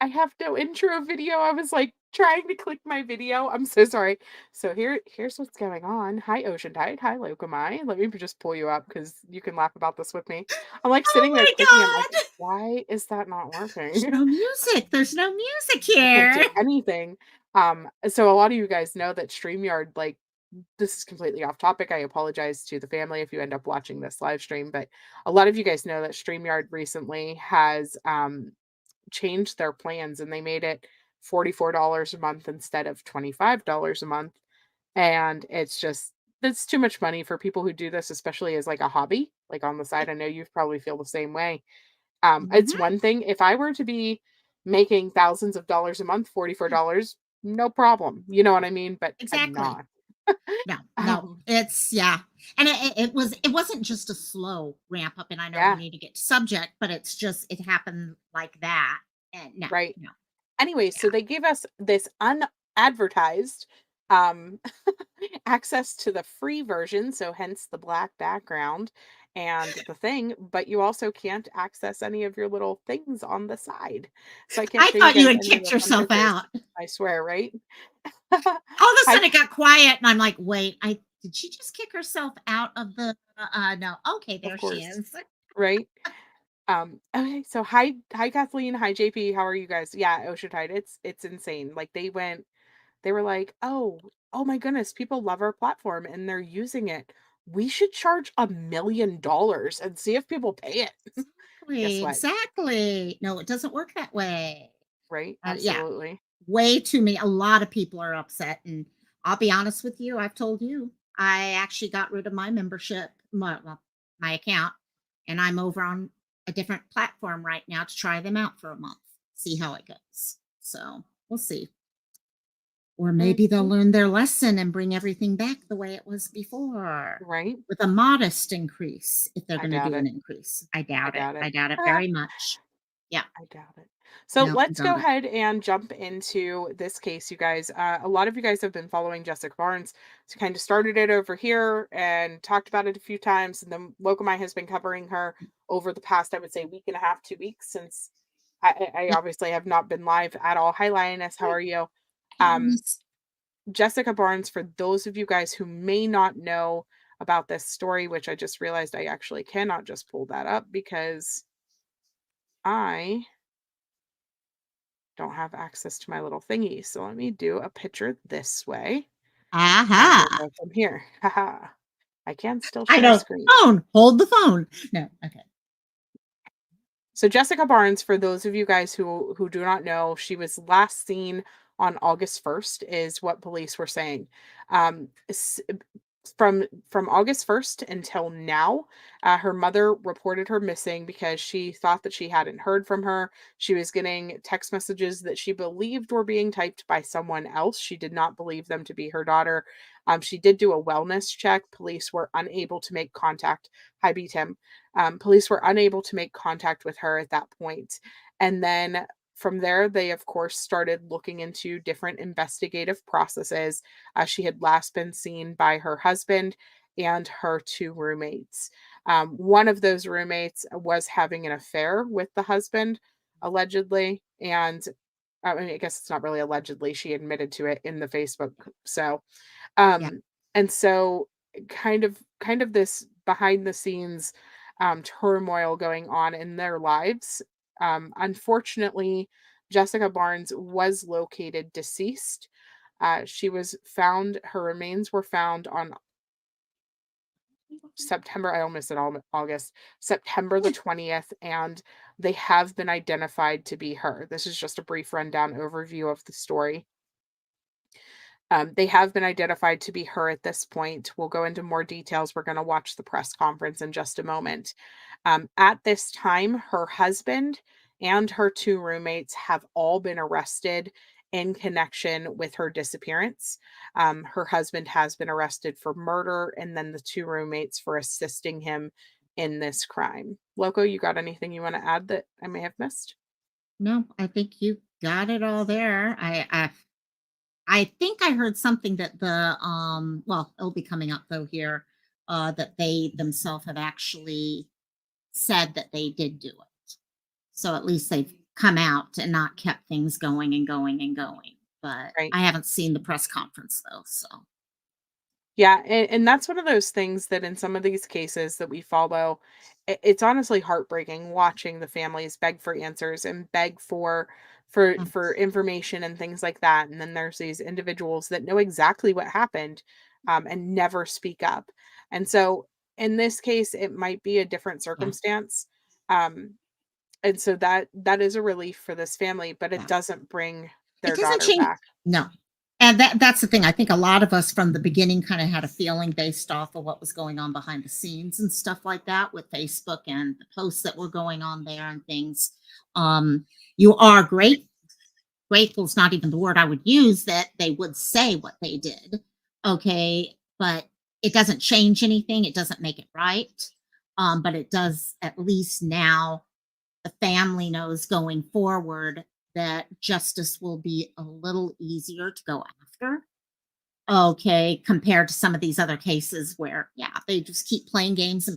I have no intro video. I was, like, trying to click my video. I'm so sorry. So here's what's going on. Hi, Ocean Tide. Hi, Lokomai. Let me just pull you up because you can laugh about this with me. I'm, like, Oh sitting there my clicking. I'm like, god! "Why is that not There's working?" no music. There's no music I can't do here. anything. So a lot of you guys know that Streamyard, like, this is completely off topic. I apologize to the family if you end up watching this live stream, but a lot of you guys know that Streamyard recently has changed their plans and they made it $44 a month instead of $25 a month. And it's too much money for people who do this, especially as like a hobby, like on the side. I know you probably feel the same way. It's Mhm. one thing if I were to be making thousands of dollars a month, $44, no problem. You know what I mean? But I'm Exactly. not. No, no, Um, it's yeah, and it wasn't just a slow ramp up, and I know we yeah, need to get to subject, but it's just it happened like that, and no, right. no, Anyway, so yeah. they gave us this unadvertised um access to the free version, so hence the black background and the thing, but you also can't access any of your little things on the side. So I can't I show you thought you guys had any of kicked the fun yourself pictures. out. I swear, right? All of a Hi, sudden, it got quiet, and I'm like, "Wait, I did she just kick herself out of the no, okay, of there she course, is." right? Okay, so hi Kathleen, hi JP, how are you guys? Yeah, Ocean Tide, it's insane. Like they were like, oh my goodness, people love our platform and they're using it. We should charge $1 million and see if people pay it. Guess Exactly, what? exactly. No, it doesn't work that way. Right? Yeah, Absolutely. way too many a lot of people are upset, and I'll be honest with you, I've told you, I actually got rid of my membership, my account, and I'm over on a different platform right now to try them out for a month, see how it goes. So, we'll see. Or maybe they'll Mhm. learn their lesson and bring everything back the way it was before, Right? with a modest increase, if they're I gonna doubt do it. an increase. I I doubt it. doubt I it. doubt it Ah, very much. Yeah. I doubt it. So No, let's go doubt it. ahead and jump into this case, you guys. A lot of you guys have been following Jessica Barnes. She kind of started it over here and talked about it a few times, and then Locomai has been covering her over the past, I would say, week and a half, 2 weeks since I Yeah. obviously have not been live at all. Hi, Lioness, how Hi, are you? Um, Agnes. Jessica Barnes, for those of you guys who may not know about this story, which I just realized I actually cannot just pull that up because I don't have access to my little thingy. So let me do a picture this way and we'll Aha. go from here. Haha. I can still I share know. screen. Phone. Hold the phone. No. Okay. So Jessica Barnes, for those of you guys who do not know, she was last seen on August 1st, is what police were saying. From August 1st until now, her mother reported her missing because she thought that she hadn't heard from her. She was getting text messages that she believed were being typed by someone else. She did not believe them to be her daughter. She did do a wellness check. Police were unable to make contact. Hi, B Tim. Police were unable to make contact with her at that point. And then from there, they, of course, started looking into different investigative processes. She had last been seen by her husband and her two roommates. One of those roommates was having an affair with the husband, allegedly. And I mean, I guess it's not really allegedly, she admitted to it in the Facebook. So, Yeah. um, and so kind of this behind the scenes turmoil going on in their lives. Unfortunately, Jessica Barnes was located deceased. She was found, her remains were found on September, I almost said August, September the 20th, and they have been identified to be her. This is just a brief rundown overview of the story. They have been identified to be her at this point. We'll go into more details. We're going to watch the press conference in just a moment. At this time, her husband and her two roommates have all been arrested in connection with her disappearance. Her husband has been arrested for murder, and then the two roommates for assisting him in this crime. Loco, you got anything you want to add that I may have missed? No, I think you got it all there. I think I heard something that the well, it'll be coming up though here, that they themselves have actually said that they did do it. So at least they've come out and not kept things going and going and going. But Right. I haven't seen the press conference though, so Yeah, and that's one of those things that in some of these cases that we follow, it's honestly heartbreaking watching the families beg for answers and beg for mm, information and things like that. And then there's these individuals that know exactly what happened, and never speak up. And so in this case, it might be a different yeah, circumstance. Um, and so that is a relief for this family, but it yeah. doesn't bring It their doesn't daughter change. back. No. And that's the thing. I think a lot of us from the beginning kind of had a feeling based off of what was going on behind the scenes and stuff like that with Facebook and the posts that were going on there and things. Um, you are grateful is not even the word I would use that they would say what they did. Okay. But it doesn't change anything. It doesn't make it right. But it does at least now the family knows going forward that justice will be a little easier to go after. Okay, compared to some of these other cases where, yeah, they just keep playing games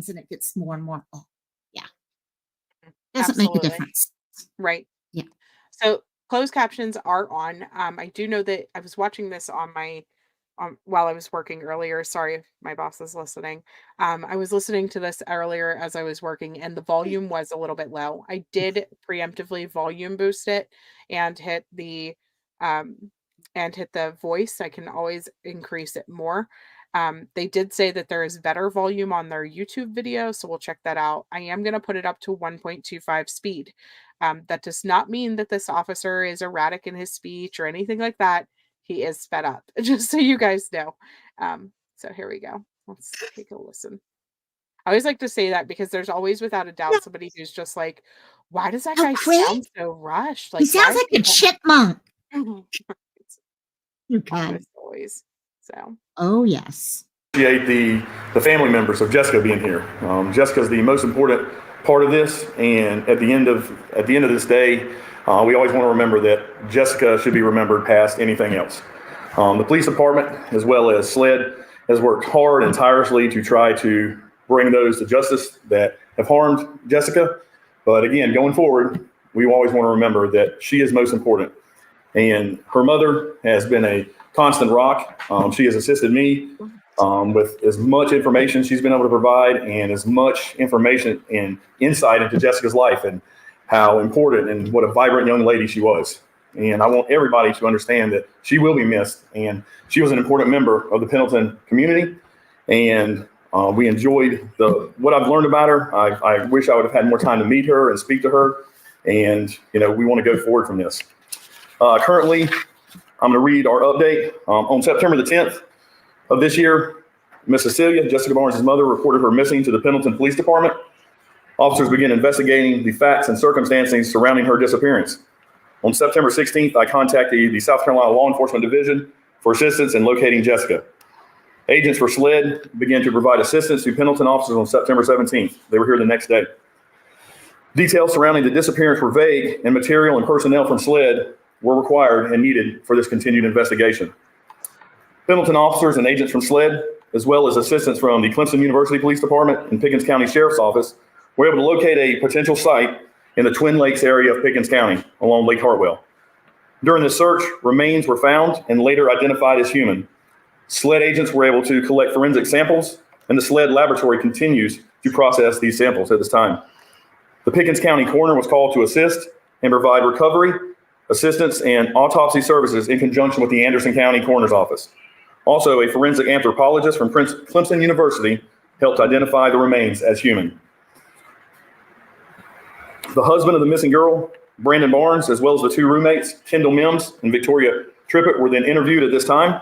and it gets more and more. Oh, yeah, doesn't make a Absolutely. difference. Right. Yeah. So closed captions are on. I do know that I was watching this on my while I was working earlier. Sorry if my boss is listening. I was listening to this earlier as I was working, and the volume was a little bit low. I did preemptively volume boost it and um, hit the voice. I can always increase it more. They did say that there is better volume on their YouTube video, so we'll check that out. I am going to put it up to 1.25 speed. That does not mean that this officer is erratic in his speech or anything like that. He is fed up, just so you guys know. So here we go. Let's take a listen. I always like to say that because there's always, without a No, doubt, somebody who's just like, why does that how guy quick? sound so rushed? He Like, sounds why like is a chipmunk. he it's You God. almost always. So Oh, yes. Appreciate the family members of Jessica being here. Jessica is the most important part of this, and at the end of this day, we always want to remember that Jessica should be remembered past anything else. The police department, as well as SLED, has worked hard and tirelessly to try to bring those to justice that have harmed Jessica. But again, going forward, we always want to remember that she is most important. And her mother has been a constant rock. She has assisted me with as much information she's been able to provide and as much information and insight into Jessica's life and how important and what a vibrant young lady she was. And I want everybody to understand that she will be missed. And she was an important member of the Pendleton community. And we enjoyed what I've learned about her. I wish I would have had more time to meet her and speak to her. And, we want to go forward from this. Currently, I'm going to read our update. On September the 10th of this year, Miss Cecilia, Jessica Barnes' mother, reported her missing to the Pendleton Police Department. Officers began investigating the facts and circumstances surrounding her disappearance. On September 16th, I contacted the South Carolina Law Enforcement Division for assistance in locating Jessica. Agents for SLED began to provide assistance to Pendleton officers on September 17th. They were here the next day. Details surrounding the disappearance were vague, and material and personnel from SLED were required and needed for this continued investigation. Pendleton officers and agents from SLED, as well as assistants from the Clemson University Police Department and Pickens County Sheriff's Office, were able to locate a potential site in the Twin Lakes area of Pickens County along Lake Hartwell. During this search, remains were found and later identified as human. SLED agents were able to collect forensic samples, and the SLED laboratory continues to process these samples at this time. The Pickens County coroner was called to assist and provide recovery, assistance, and autopsy services in conjunction with the Anderson County Coroner's Office. Also, a forensic anthropologist from Clemson University helped identify the remains as human. The husband of the missing girl, Brandon Barnes, as well as the two roommates, Kendall Mims and Victoria Trippett, were then interviewed at this time.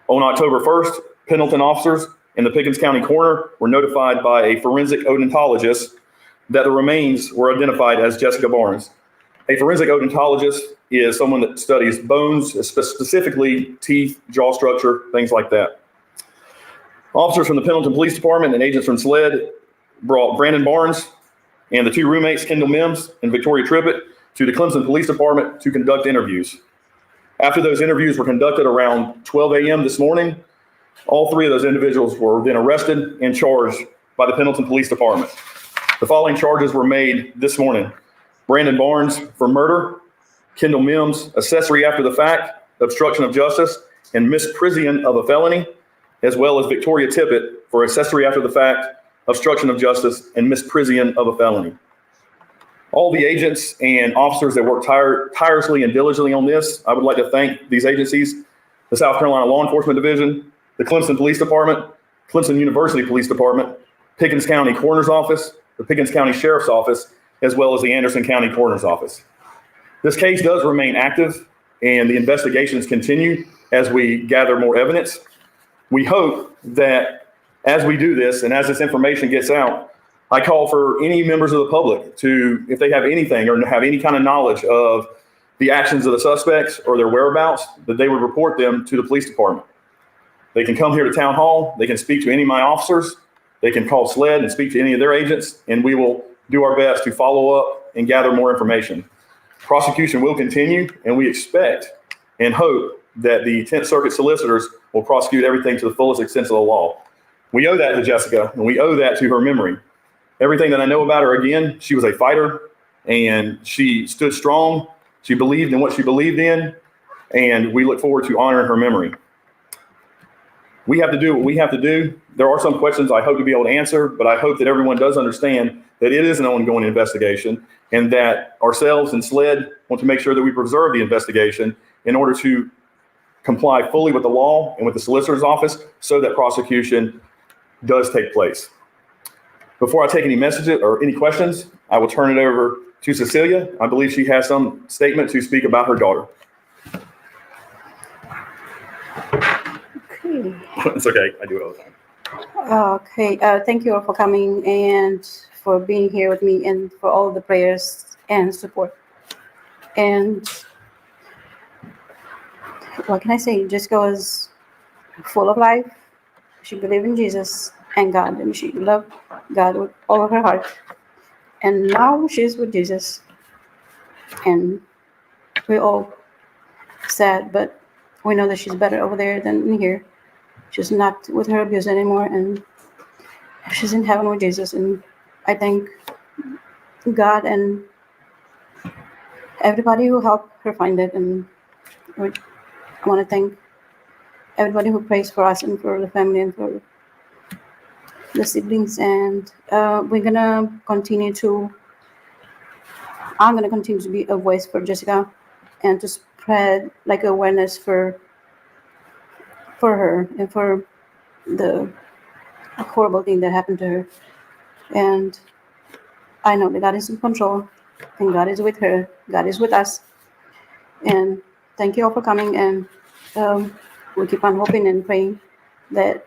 On October 1st, Pendleton officers and the Pickens County coroner were notified by a forensic odontologist that the remains were identified as Jessica Barnes. A forensic odontologist is someone that studies bones, specifically teeth, jaw structure, things like that. Officers from the Pendleton Police Department and agents from SLED brought Brandon Barnes and the two roommates, Kendall Mims and Victoria Trippett, to the Clemson Police Department to conduct interviews. After those interviews were conducted around 12 a.m. this morning, all three of those individuals were then arrested and charged by the Pendleton Police Department. The following charges were made this morning. Brandon Barnes for murder, Kendall Mims, accessory after the fact, obstruction of justice, and misprision of a felony, as well as Victoria Tippett for accessory after the fact, obstruction of justice, and misprision of a felony. All the agents and officers that worked tirelessly and diligently on this, I would like to thank these agencies: the South Carolina Law Enforcement Division, the Clemson Police Department, Clemson University Police Department, Pickens County Coroner's Office, the Pickens County Sheriff's Office, as well as the Anderson County Coroner's Office. This case does remain active, and the investigations continue as we gather more evidence. We hope that as we do this and as this information gets out, I call for any members of the public to, if they have anything or have any kind of knowledge of the actions of the suspects or their whereabouts, that they would report them to the police department. They can come here to town hall. They can speak to any of my officers. They can call SLED and speak to any of their agents, and we will do our best to follow up and gather more information. Prosecution will continue, and we expect and hope that the 10th Circuit solicitors will prosecute everything to the fullest extent of the law. We owe that to Jessica, and we owe that to her memory. Everything that I know about her, again, she was a fighter, and she stood strong. She believed in what she believed in, and we look forward to honoring her memory. We have to do what we have to do. There are some questions I hope to be able to answer, but I hope that everyone does understand that it is an ongoing investigation and that ourselves and SLED want to make sure that we preserve the investigation in order to comply fully with the law and with the solicitor's office so that prosecution does take place. Before I take any messages or any questions, I will turn it over to Cecilia. I believe she has some statement to speak about her daughter. Okay. It's okay. I do it all the time. Okay. Thank you all for coming and for being here with me and for all the prayers and support. And what can I say? Jessica was full of life. She believed in Jesus and God, and she loved God with all of her heart. And now she's with Jesus. And we're all sad, but we know that she's better over there than in here. She's not with her abuser anymore, and she's in heaven with Jesus. And I thank God and everybody who helped her find it. And I want to thank everybody who prays for us and for the family and for the siblings. And I'm going to continue to be a voice for Jessica and to spread like awareness for her and for the horrible thing that happened to her. And I know that God is in control and God is with her. God is with us. And thank you all for coming. And we keep on hoping and praying that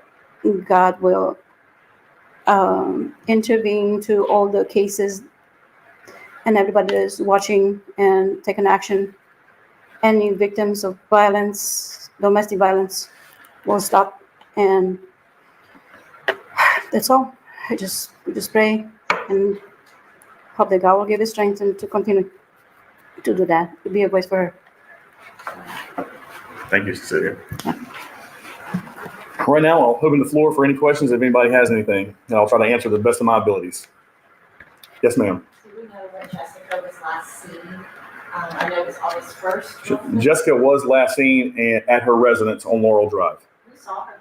God will intervene to all the cases and everybody that is watching and taking action. Any victims of violence, domestic violence, will stop. And that's all. We just pray and hope that God will give us strength and to continue to do that, to be a voice for her. Thank you, Cecilia. Yeah. Right now, I'll open the floor for any questions if anybody has anything, and I'll try to answer to the best of my abilities. Yes, ma'am. Do we know when Jessica was last seen? I know it was August 1st. Jessica was last seen at her residence on Laurel Drive. Who saw her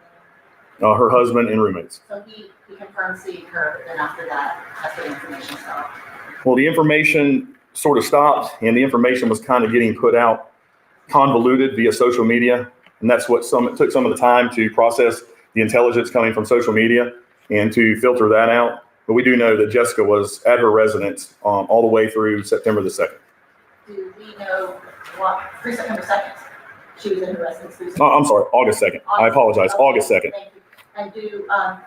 then? Her husband and roommates. So he confirmed seeing her, then after that, that's when information stopped. Well, the information sort of stopped, and the information was kind of getting put out convoluted via social media. And that's what took some of the time to process the intelligence coming from social media and to filter that out. But we do know that Jessica was at her residence all the way through September the 2nd. Do we know what, through September 2nd, she was in her residence? I'm sorry, August 2nd. I apologize, okay. August 2nd. Thank you. And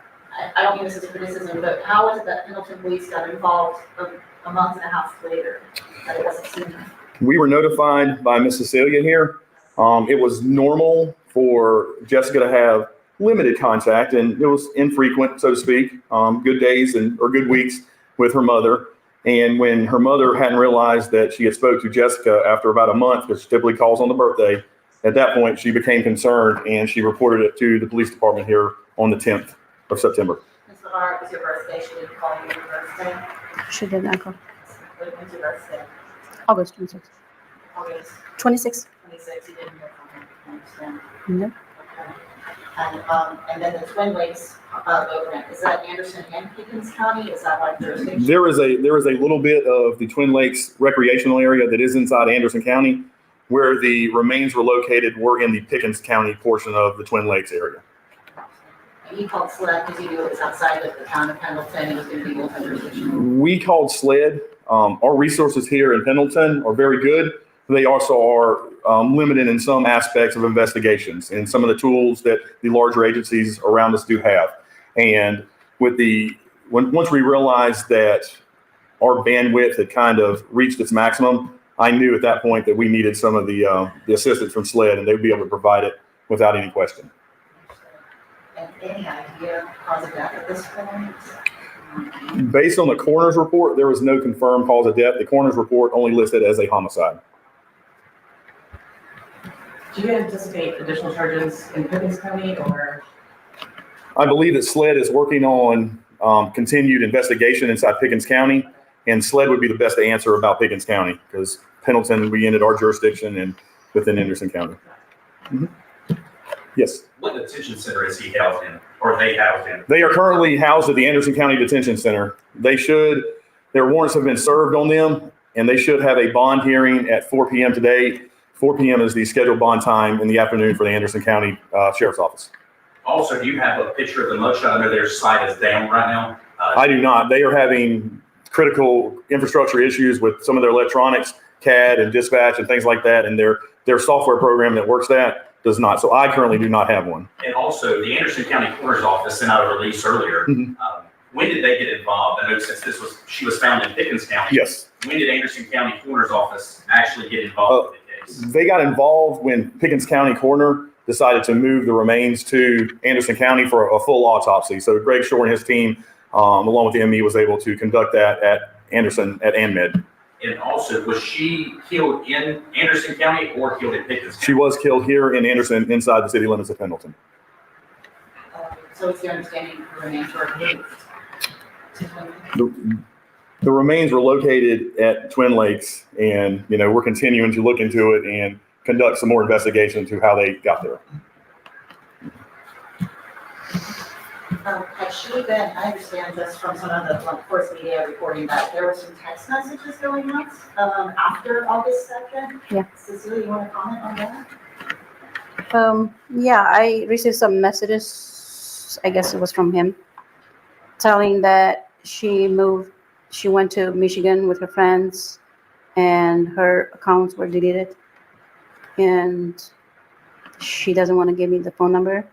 I don't mean this as a criticism, but how was it that Pendleton Police got involved a month and a half later that it wasn't seen? We were notified by Miss Cecilia here. It was normal for Jessica to have limited contact, and it was infrequent, so to speak, good days or good weeks with her mother. And when her mother hadn't realized that she had spoke to Jessica after about a month, because she typically calls on the birthday, at that point she became concerned and she reported it to the police department here on the 10th of September. Ms. Lamar, it was your birthday. She didn't call you your birthday. She did, Uncle. When's your birthday? August 26. August 26. 26, you didn't hear from him, I understand. No. Okay. And then the Twin Lakes boat ramp, is that Anderson and Pickens County? Is that like jurisdiction? There is a little bit of the Twin Lakes recreational area that is inside Anderson County, where the remains were located were in the Pickens County portion of the Twin Lakes area. And he called SLED because he knew it was outside of the town of Pendleton, it was going to be local jurisdiction. We called SLED. Our resources here in Pendleton are very good. They also are limited in some aspects of investigations and some of the tools that the larger agencies around us do have. And with once we realized that our bandwidth had kind of reached its maximum, I knew at that point that we needed some of the assistance from SLED, and they'd be able to provide it without any question. And any idea cause of death at this point? Based on the coroner's report, there was no confirmed cause of death. The coroner's report only listed as a homicide. Do you anticipate additional charges in Pickens County, or? I believe that SLED is working on continued investigation inside Pickens County, and SLED would be the best to answer about Pickens County because Pendleton, we ended our jurisdiction and within Anderson County. Mm-hmm. Yes. What detention center is he housed in, or they housed in? They are currently housed at the Anderson County Detention Center. Their warrants have been served on them, and they should have a bond hearing at 4 p.m. today. 4 p.m. is the scheduled bond time in the afternoon for the Anderson County Sheriff's Office. Also, do you have a picture of the mugshot? I know their site is down right now. I do not. They are having critical infrastructure issues with some of their electronics, CAD and dispatch and things like that, and their software program that works that does not. So I currently do not have one. And also, the Anderson County Coroner's Office sent out a release earlier. Mhm. When did they get involved? I know since she was found in Pickens County. Yes. When did Anderson County Coroner's Office actually get involved in the case? They got involved when Pickens County coroner decided to move the remains to Anderson County for a full autopsy. So Greg Shore and his team, along with the ME, was able to conduct that at Anderson at ANMED. And also, was she killed in Anderson County or killed in Pickens County? She was killed here in Anderson, inside the city limits of Pendleton. So it's your understanding the remains were moved to Twin? The remains were located at Twin Lakes, and we're continuing to look into it and conduct some more investigation into how they got there. Has she been, I understand just from some of the force media reporting that there were some text messages going out after August 2nd? Yeah. Cecilia, you want to comment on that? Yeah, I received some messages, I guess it was from him, telling that she went to Michigan with her friends and her accounts were deleted. And she doesn't want to give me the phone number,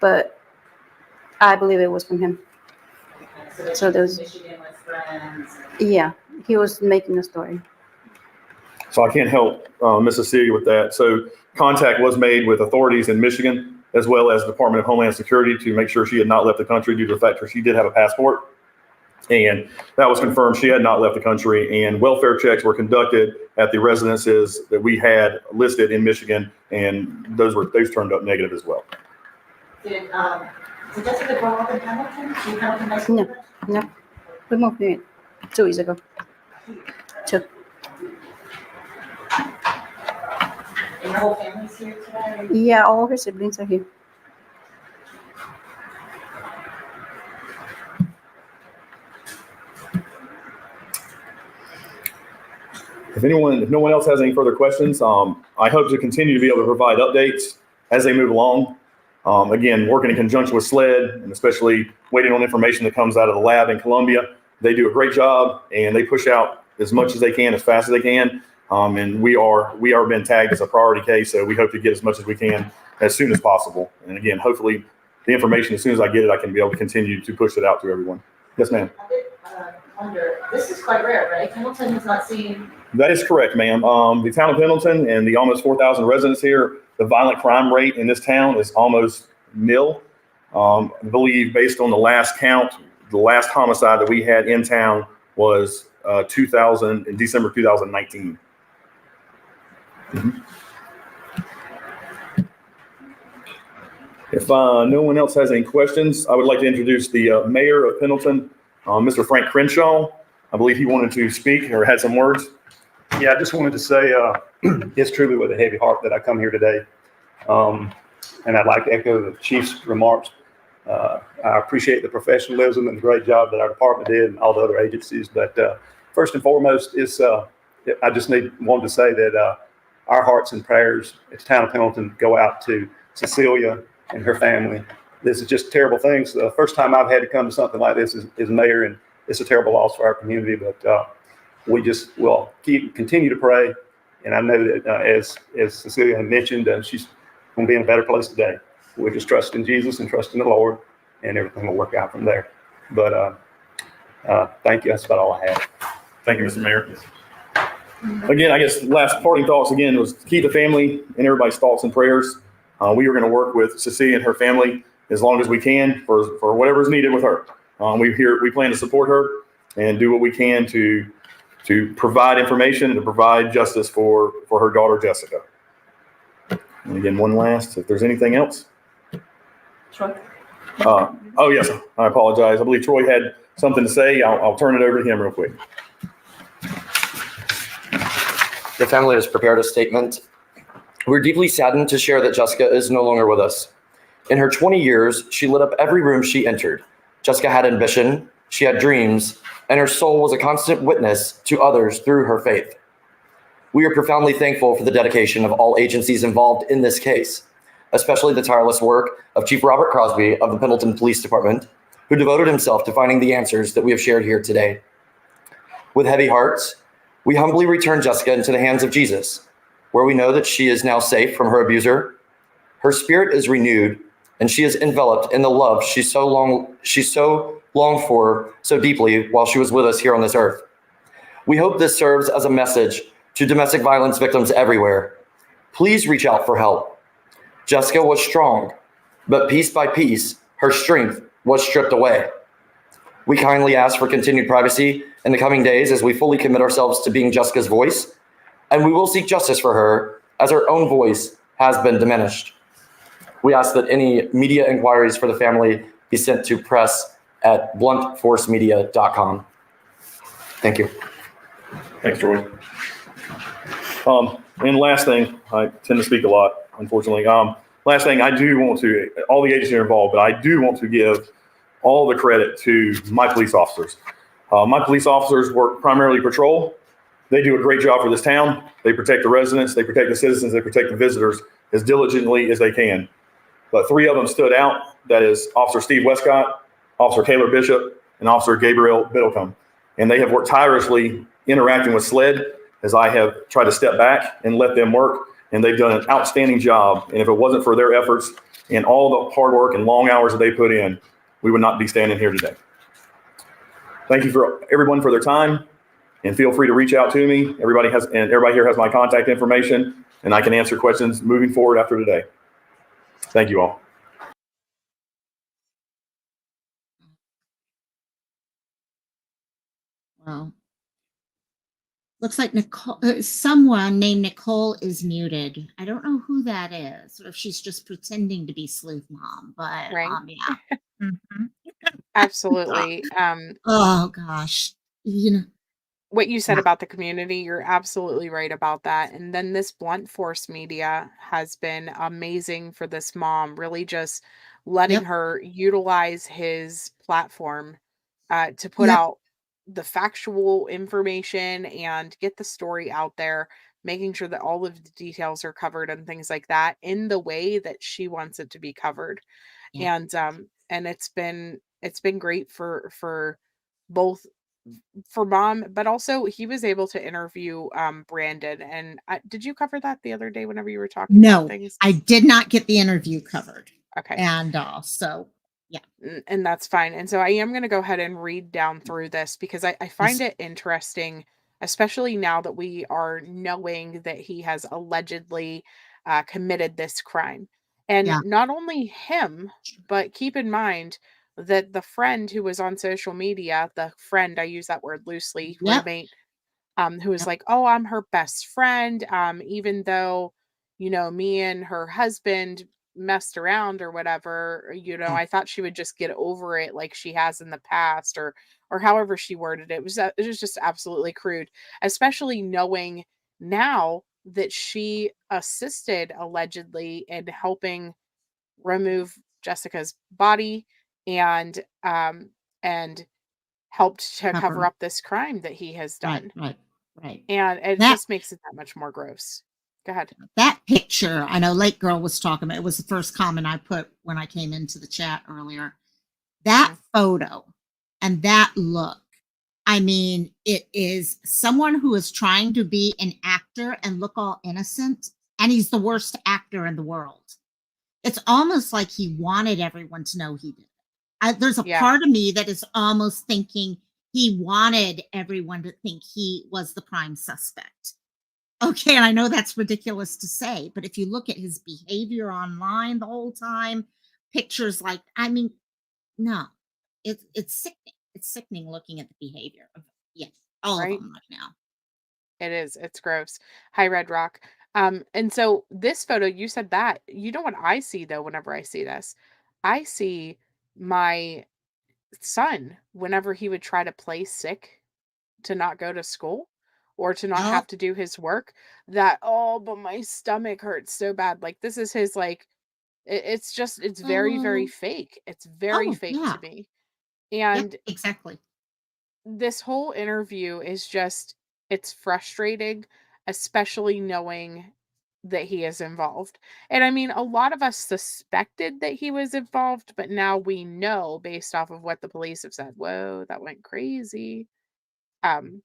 but I believe it was from him. Okay, So there's- Michigan with friends. Yeah, he was making a story. So I can't help Miss Cecilia with that. So contact was made with authorities in Michigan, as well as the Department of Homeland Security, to make sure she had not left the country due to the fact that she did have a passport. And that was confirmed she had not left the country, and welfare checks were conducted at the residences that we had listed in Michigan, and those turned up negative as well. Did Jessica grow up in Pendleton? Did you come to high school? No. No, we moved here 2 years ago. 2. And your whole family's here today? Yeah, all her siblings are here. If no one else has any further questions, I hope to continue to be able to provide updates as they move along. Again, working in conjunction with SLED, and especially waiting on information that comes out of the lab in Columbia. They do a great job, and they push out as much as they can, as fast as they can. And we are being tagged as a priority case, so we hope to get as much as we can as soon as possible. And again, hopefully the information, as soon as I get it, I can be able to continue to push it out to everyone. Yes, ma'am. I did wonder, this is quite rare, right? Pendleton has not seen. That is correct, ma'am. The town of Pendleton and the almost 4,000 residents here, the violent crime rate in this town is almost nil. I believe based on the last count, the last homicide that we had in town was in December 2019. Mm-hmm. If no one else has any questions, I would like to introduce the mayor of Pendleton, Mr. Frank Crenshaw. I believe he wanted to speak or had some words. Yeah, I just wanted to say it's truly with a heavy heart that I come here today. And I'd like to echo the chief's remarks. I appreciate the professionalism and the great job that our department did and all the other agencies. But first and foremost, I just wanted to say that our hearts and prayers at the town of Pendleton go out to Cecilia and her family. This is just terrible things. The first time I've had to come to something like this is mayor, and it's a terrible loss for our community. But we just will continue to pray. And I know that as Cecilia had mentioned, she's going to be in a better place today. We just trust in Jesus and trust in the Lord, and everything will work out from there. But thank you. That's about all I have. Thank you, Mr. Mayor. Again, I guess last parting thoughts again was keep the family and everybody's thoughts and prayers. We are going to work with Cecilia and her family as long as we can for whatever's needed with her. We plan to support her and do what we can to provide information and to provide justice for her daughter, Jessica. And again, one last, if there's anything else. Troy? Oh, yes, I apologize. I believe Troy had something to say. I'll turn it over to him real quick. The family has prepared a statement. We're deeply saddened to share that Jessica is no longer with us. In her 20 years, she lit up every room she entered. Jessica had ambition, she had dreams, and her soul was a constant witness to others through her faith. We are profoundly thankful for the dedication of all agencies involved in this case, especially the tireless work of Chief Robert Crosby of the Pendleton Police Department, who devoted himself to finding the answers that we have shared here today. With heavy hearts, we humbly return Jessica into the hands of Jesus, where we know that she is now safe from her abuser. Her spirit is renewed, and she is enveloped in the love she so longed for so deeply while she was with us here on this earth. We hope this serves as a message to domestic violence victims everywhere. Please reach out for help. Jessica was strong, but piece by piece, her strength was stripped away. We kindly ask for continued privacy in the coming days as we fully commit ourselves to being Jessica's voice, and we will seek justice for her as her own voice has been diminished. We ask that any media inquiries for the family be sent to press@bluntforcemedia.com. Thank you. Thanks, Troy. And last thing, I tend to speak a lot, unfortunately. Last thing, I do want to, all the agencies are involved, but I do want to give all the credit to my police officers. My police officers work primarily patrol. They do a great job for this town. They protect the residents, they protect the citizens, they protect the visitors as diligently as they can. But three of them stood out. That is Officer Steve Westcott, Officer Taylor Bishop, and Officer Gabriel Biddlecombe. And they have worked tirelessly interacting with SLED as I have tried to step back and let them work. And they've done an outstanding job. And if it wasn't for their efforts and all the hard work and long hours that they put in, we would not be standing here today. Thank you for everyone for their time, and feel free to reach out to me. Everybody here has my contact information, and I can answer questions moving forward after today. Thank you all. Well, looks like Nicole, someone named Nicole is muted. I don't know who that is, or if she's just pretending to be Sleuth Mom, but Right. yeah. Mhm. Absolutely. Oh gosh, What you said yeah. about the community, you're absolutely right about that. And then this Blunt Force Media has been amazing for this mom, really just letting Yep. her utilize his platform to put Yep. out the factual information and get the story out there, making sure that all of the details are covered and things like that in the way that she wants it to be covered. Yeah. And it's been great for both for mom, but also he was able to interview Brandon. And did you cover that the other day whenever you were talking about No, things? I did not get the interview covered, Okay. and so yeah. And that's fine. And so I am going to go ahead and read down through this because I find Yes. it interesting, especially now that we are knowing that he has allegedly committed this crime. And Yeah. not only him, but keep in mind that the friend who was on social media, the friend, I use that word loosely, Yep. roommate, who was Yep. like, "Oh, I'm her best friend," even though, me and her husband messed around or whatever, Yeah. I thought she would just get over it like she has in the past, or or however she worded it. It was just absolutely crude, especially knowing now that she assisted allegedly in helping remove Jessica's body and and helped to cover Cover. up this crime that he has Right, done. right, right. And it That just makes it that much more gross. Go ahead. that picture, I know Lake Girl was talking about, it was the first comment I put when I came into the chat earlier. That Mhm. photo and that look, I mean, it is someone who is trying to be an actor and look all innocent, and he's the worst actor in the world. It's almost like he wanted everyone to know he did it. There's a Yeah, part of me that is almost thinking he wanted everyone to think he was the prime suspect. Okay, and I know that's ridiculous to say, but if you look at his behavior online the whole time, pictures like, I mean, no, it's sickening. It's sickening looking at the behavior of, yes, all of right? them right now. It is. It's gross. Hi, Red Rock. And so this photo, you said that. You know what I see though whenever I see this? I see my son whenever he would try to play sick to not go to school or to not Oh, have to do his work, that, oh, but my stomach hurts so bad. Like this is his like it's just it's very, very oh, fake. It's very oh, fake yeah, to me. yeah, And exactly. this whole interview is just it's frustrating, especially knowing that he is involved. And I mean, a lot of us suspected that he was involved, but now we know based off of what the police have said. Whoa, that went crazy. Um,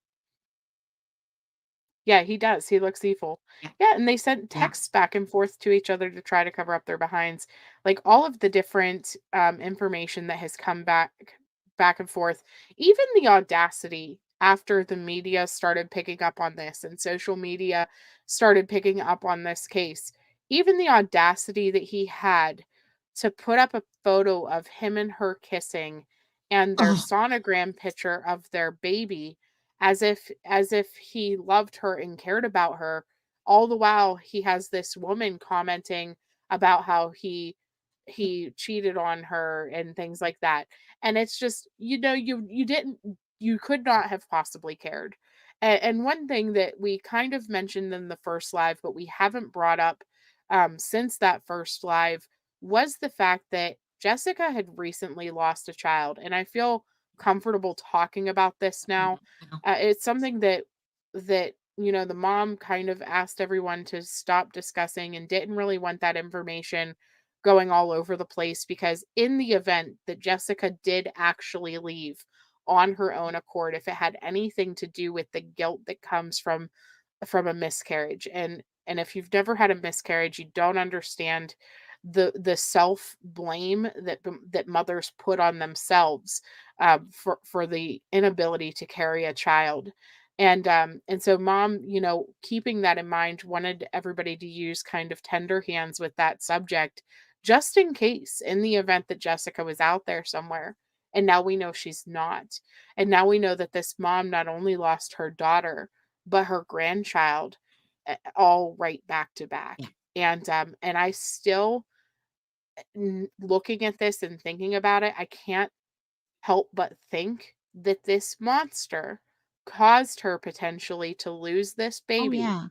yeah, he does. He looks evil. Yeah, Yeah, and they sent yeah. texts back and forth to each other to try to cover up their behinds. Like all of the different information that has come back and forth, even the audacity after the media started picking up on this and social media started picking up on this case, even the audacity that he had to put up a photo of him and her kissing and their Oh, sonogram picture of their baby as if he loved her and cared about her, all the while he has this woman commenting about how he cheated on her and things like that. And it's just, you could not have possibly cared. And one thing that we kind of mentioned in the first live but we haven't brought up since that first live was the fact that Jessica had recently lost a child, and I feel comfortable talking about this I now. know. It's something that the mom kind of asked everyone to stop discussing and didn't really want that information going all over the place, because in the event that Jessica did actually leave on her own accord, if it had anything to do with the guilt that comes from a miscarriage, and if you've never had a miscarriage, you don't understand the self blame that mothers put on themselves for the inability to carry a child. And so mom, keeping that in mind, wanted everybody to use kind of tender hands with that subject, just in case, in the event that Jessica was out there somewhere. And now we know she's not. And now we know that this mom not only lost her daughter, but her grandchild, all right back to back. Yeah, And I still, looking at this and thinking about it, I can't help but think that this monster caused her potentially to lose this oh baby yeah.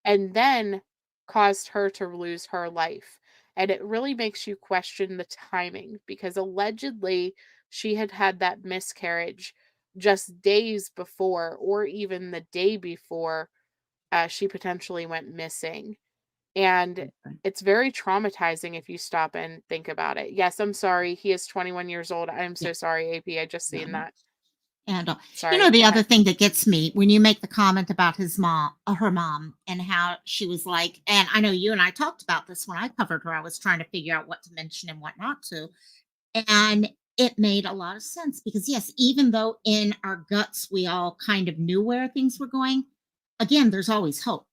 and then caused her to lose her life. And it really makes you question the timing, because allegedly she had had that miscarriage just days before, or even the day before she potentially went missing. And it's very traumatizing if you stop and think about it. Yes, I'm sorry. He is 21 years old. I am Yeah, so sorry, AP. I just yeah, seen no. that. And Sorry. the Go other ahead. thing that gets me when you make the comment about his mom, her mom, and how she was like, and I know you and I talked about this when I covered her. I was trying to figure out what to mention and what not to, and it made a lot of sense because yes, even though in our guts we all kind of knew where things were going, again, there's always hope.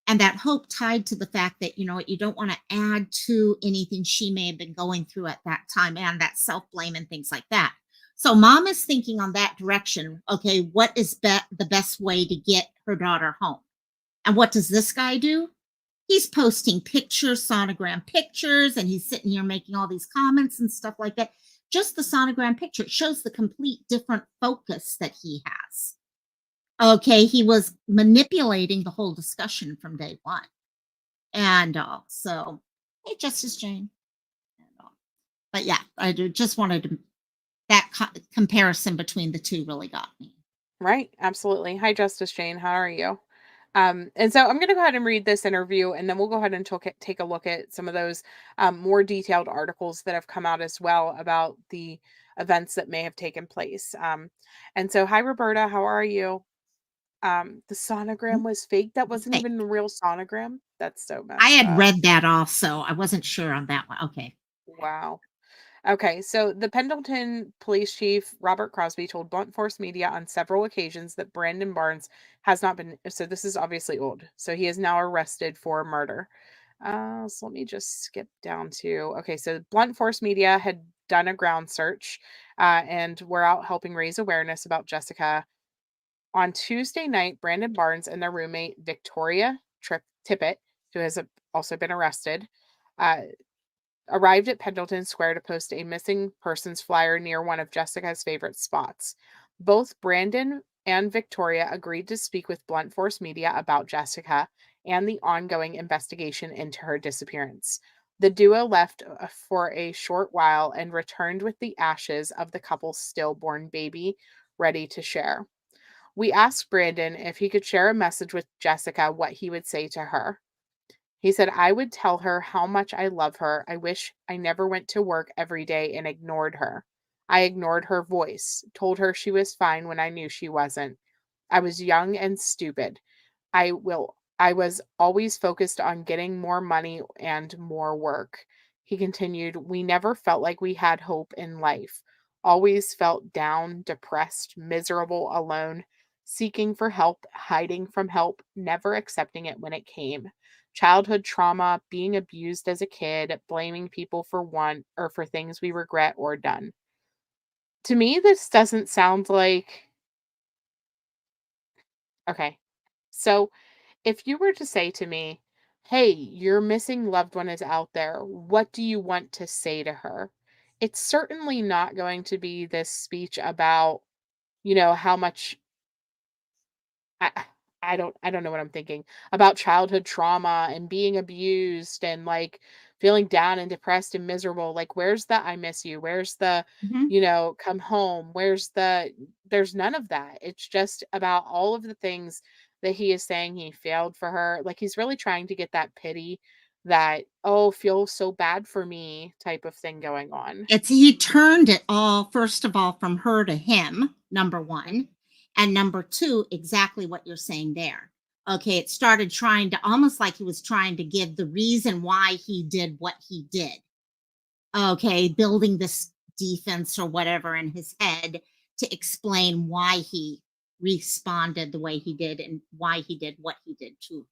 And that hope tied to the fact that, you don't want to add to anything she may have been going through at that time and that self blame and things like that. So mom is thinking on that direction. Okay, what is the best way to get her daughter home? And what does this guy do? He's posting pictures, sonogram pictures, and he's sitting here making all these comments and stuff like that. just the sonogram picture. It shows the complete different focus that he has. Okay, he was manipulating the whole discussion from day one. And so, hey, Justice Jane. But yeah, just wanted to, that comparison between the two really got me. Right, absolutely. Hi, Justice Jane. How are you? And so I'm going to go ahead and read this interview, and then we'll go ahead and take a look at some of those more detailed articles that have come out as well about the events that may have taken place. And so, hi, Roberta. How are you? The sonogram was fake. That wasn't Fake. even a real sonogram. That's so I messed had up. read that also. I wasn't sure on that one. Okay. Wow. Okay, so the Pendleton police chief, Robert Crosby, told Blunt Force Media on several occasions that Brandon Barnes has not been. So this is obviously old. So he is now arrested for murder. So let me just skip down to. Okay, so Blunt Force Media had done a ground search and were out helping raise awareness about Jessica. On Tuesday night, Brandon Barnes and their roommate, Victoria Tippett, who has also been arrested, uh, arrived at Pendleton Square to post a missing persons flyer near one of Jessica's favorite spots. Both Brandon and Victoria agreed to speak with Blunt Force Media about Jessica and the ongoing investigation into her disappearance. The duo left for a short while and returned with the ashes of the couple's stillborn baby ready to share. We asked Brandon if he could share a message with Jessica, what he would say to her. He said, I would tell her how much I love her. I wish I never went to work every day and ignored her. I ignored her voice, told her she was fine when I knew she wasn't. I was young and stupid. I was always focused on getting more money and more work. He continued, we never felt like we had hope in life. Always felt down, depressed, miserable, alone, seeking for help, hiding from help, never accepting it when it came. Childhood trauma, being abused as a kid, blaming people for for things we regret or done. To me, this doesn't sound like okay. So if you were to say to me, hey, your missing loved one is out there, what do you want to say to her? It's certainly not going to be this speech about, how much I I don't know what I'm thinking about childhood trauma and being abused and like feeling down and depressed and miserable. Like, where's the I miss you? Where's the, Mhm. come home? There's none of that. It's just about all of the things that he is saying he failed for her. Like, he's really trying to get that pity, that, oh, feel so bad for me type of thing going on. He turned it all, first of all, from her to him, number one. And number two, exactly what you're saying there. Okay, it started trying to almost like he was trying to give the reason why he did what he did. Okay, building this defense or whatever in his head to explain why he responded the way he did and why he did what he did to.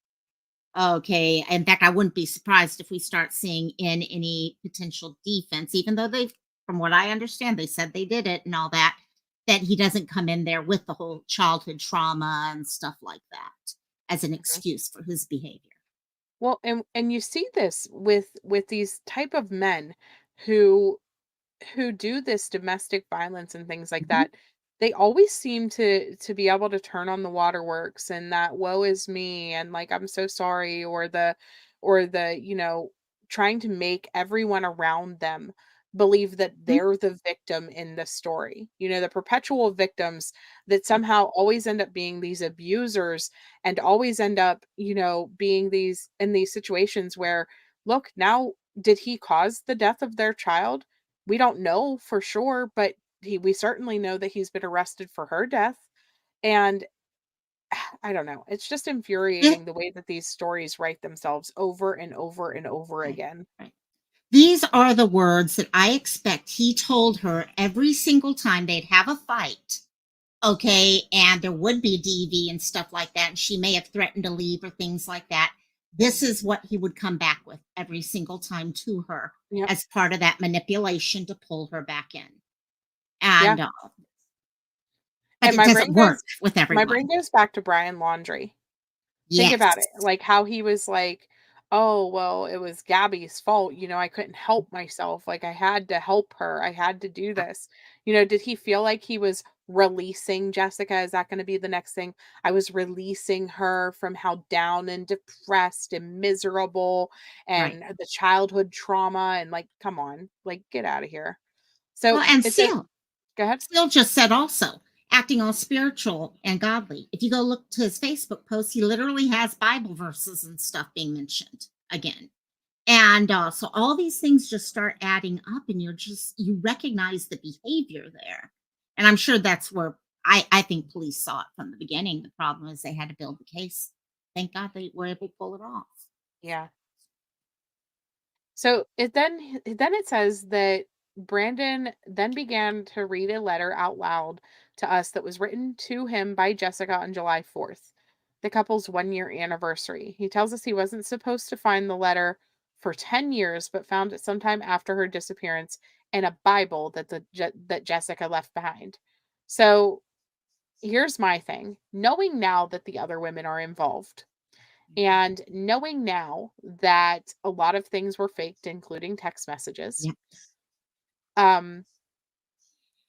Okay. In fact, I wouldn't be surprised if we start seeing in any potential defense, even though from what I understand, they said they did it and all that, that he doesn't come in there with the whole childhood trauma and stuff like that as an Mhm. excuse for his behavior. Well, and you see this with these type of men who do this domestic violence and things like Mhm. that. They always seem to be able to turn on the waterworks and that woe is me and like I'm so sorry, or the trying to make everyone around them believe that Mhm. they're the victim in the story. The perpetual victims that somehow always end up being these abusers and always end up, being these in these situations where, look, now did he cause the death of their child? We don't know for sure, but we certainly know that he's been arrested for her death. And I don't know. It's just It- infuriating the way that these stories write themselves over and over and over right, again. right. These are the words that I expect he told her every single time they'd have a fight. Okay, and there would be DV and stuff like that, and she may have threatened to leave or things like that. This is what he would come back with every single time to her Yep. as part of that manipulation to pull her back in. Yeah. And but And it doesn't work with my brain everyone. goes back to Brian Laundrie. Think about it. Yes. Like how he was like, oh, well, it was Gabby's fault. I couldn't help myself. Like, I had to help her. I had to do this. Did he feel like he was releasing Jessica? Is that going to be the next thing? I was releasing her from how down and depressed and miserable Right. and the childhood trauma. And, like, come on, like, get out of here. Well, So and it says, Seal, go ahead. Seal just said also acting all spiritual and godly. If you go look to his Facebook post, he literally has Bible verses and stuff being mentioned again. And so all these things just start adding up, and you recognize the behavior there. And I'm sure that's where I think police saw it from the beginning. The problem is they had to build the case. Thank God they were able to pull it off. Yeah. So then it says that Brandon then began to read a letter out loud to us that was written to him by Jessica on July 4th, the couple's 1 year anniversary. He tells us he wasn't supposed to find the letter for 10 years, but found it sometime after her disappearance in a Bible that Jessica left behind. So here's my thing. Knowing now that the other women are involved, and knowing now that a lot of things were faked, including text messages, Yeah. um,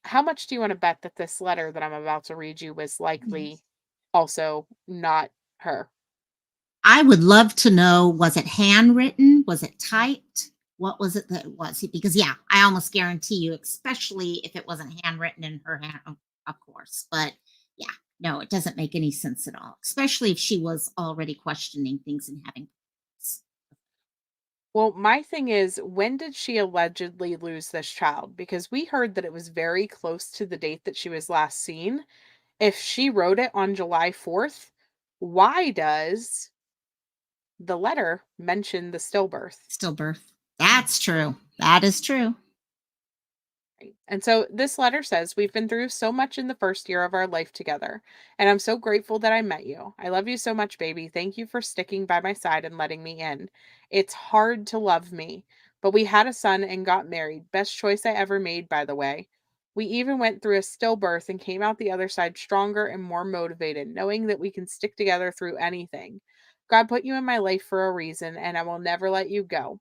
how much do you want to bet that this letter that I'm about to read you was likely also not her? I would love to know, was it handwritten? Was it typed? What was it that it was? Because yeah, I almost guarantee you, especially if it wasn't handwritten in her hand, of course. But yeah, no, it doesn't make any sense at all, especially if she was already questioning things and having. Well, my thing is, when did she allegedly lose this child? Because we heard that it was very close to the date that she was last seen. If she wrote it on July 4th, why does the letter mention the stillbirth? Stillbirth. That's true. That is true. Right. And so this letter says, we've been through so much in the first year of our life together, and I'm so grateful that I met you. I love you so much, baby. Thank you for sticking by my side and letting me in. It's hard to love me, but we had a son and got married. Best choice I ever made, by the way. We even went through a stillbirth and came out the other side stronger and more motivated, knowing that we can stick together through anything. God put you in my life for a reason, and I will never let you go.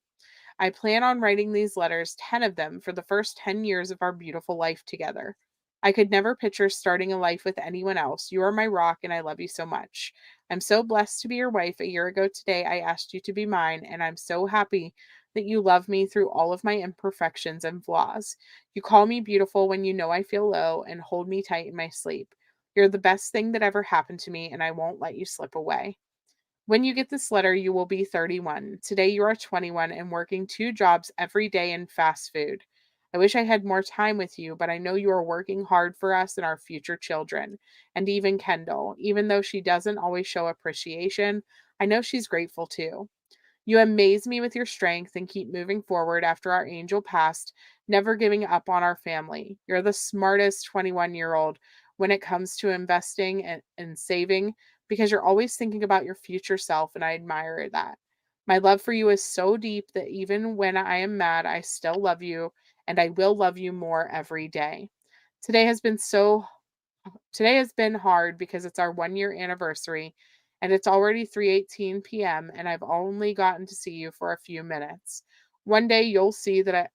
I plan on writing these letters, 10 of them, for the first 10 years of our beautiful life together. I could never picture starting a life with anyone else. You are my rock, and I love you so much. I'm so blessed to be your wife. A year ago today, I asked you to be mine, and I'm so happy that you love me through all of my imperfections and flaws. You call me beautiful when you know I feel low and hold me tight in my sleep. You're the best thing that ever happened to me, and I won't let you slip away. When you get this letter, you will be 31. Today, you are 21 and working 2 jobs every day in fast food. I wish I had more time with you, but I know you are working hard for us and our future children. And even Kendall, even though she doesn't always show appreciation, I know she's grateful too. You amaze me with your strength and keep moving forward after our angel passed, never giving up on our family. You're the smartest 21-year-old when it comes to investing and saving because you're always thinking about your future self, and I admire that. My love for you is so deep that even when I am mad, I still love you, and I will love you more every day. Today has been so Today has been hard because it's our 1 year anniversary and it's already 3:18 p.m. and I've only gotten to see you for a few minutes. One day you'll see that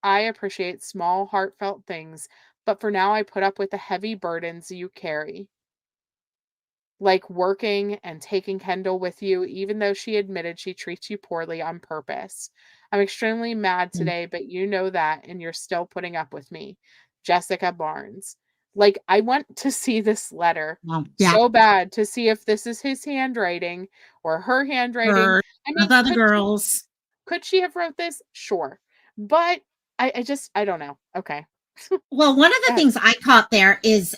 I appreciate small heartfelt things, but for now I put up with the heavy burdens you carry, like working and taking Kendall with you, even though she admitted she treats you poorly on purpose. I'm extremely mad Mm. today, but you know that, and you're still putting up with me. Jessica Barnes. Like, I want to see this letter Well, yeah. so bad to see if this is his handwriting or her handwriting. Or I of mean, other girls. could she have wrote this? Sure. But I don't know. Okay. Well, one of the Go ahead. things I caught there is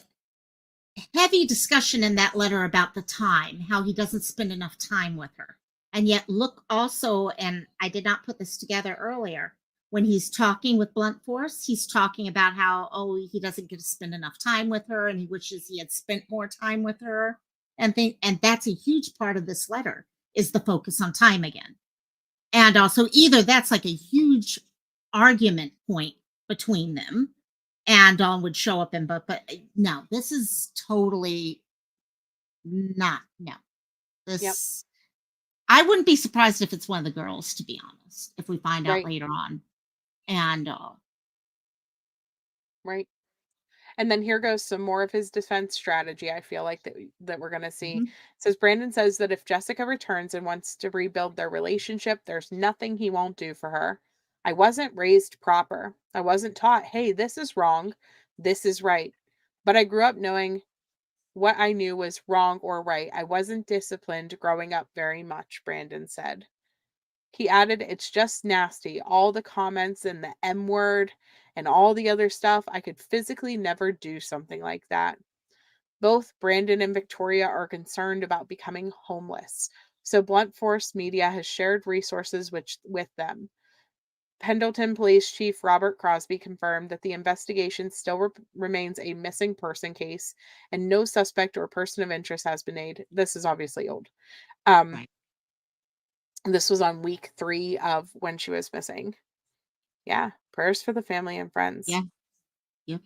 heavy discussion in that letter about the time, how he doesn't spend enough time with her. And yet, look also, and I did not put this together earlier, when he's talking with Blunt Force, he's talking about how, oh, he doesn't get to spend enough time with her and he wishes he had spent more time with her. And that's a huge part of this letter is the focus on time again. And also, either that's like a huge argument point between them, and Dawn would show up in both. But no, this is totally not. No, Yep. this. I wouldn't be surprised if it's one of the girls, to be honest, if we find out Right, later on. And right. And then here goes some more of his defense strategy. I feel like that we're gonna see. mhm, Says Brandon says that if Jessica returns and wants to rebuild their relationship, there's nothing he won't do for her. I wasn't raised proper. I wasn't taught, hey, this is wrong, this is right. But I grew up knowing what I knew was wrong or right. I wasn't disciplined growing up very much, Brandon said. He added, it's just nasty. All the comments and the M word and all the other stuff. I could physically never do something like that. Both Brandon and Victoria are concerned about becoming homeless. So Blunt Force Media has shared resources with them. Pendleton Police Chief Robert Crosby confirmed that the investigation still remains a missing person case and no suspect or person of interest has been named. This is obviously old. Um, right. this was on week 3 of when she was missing. Yeah, prayers for the family and friends. Yeah. Yep.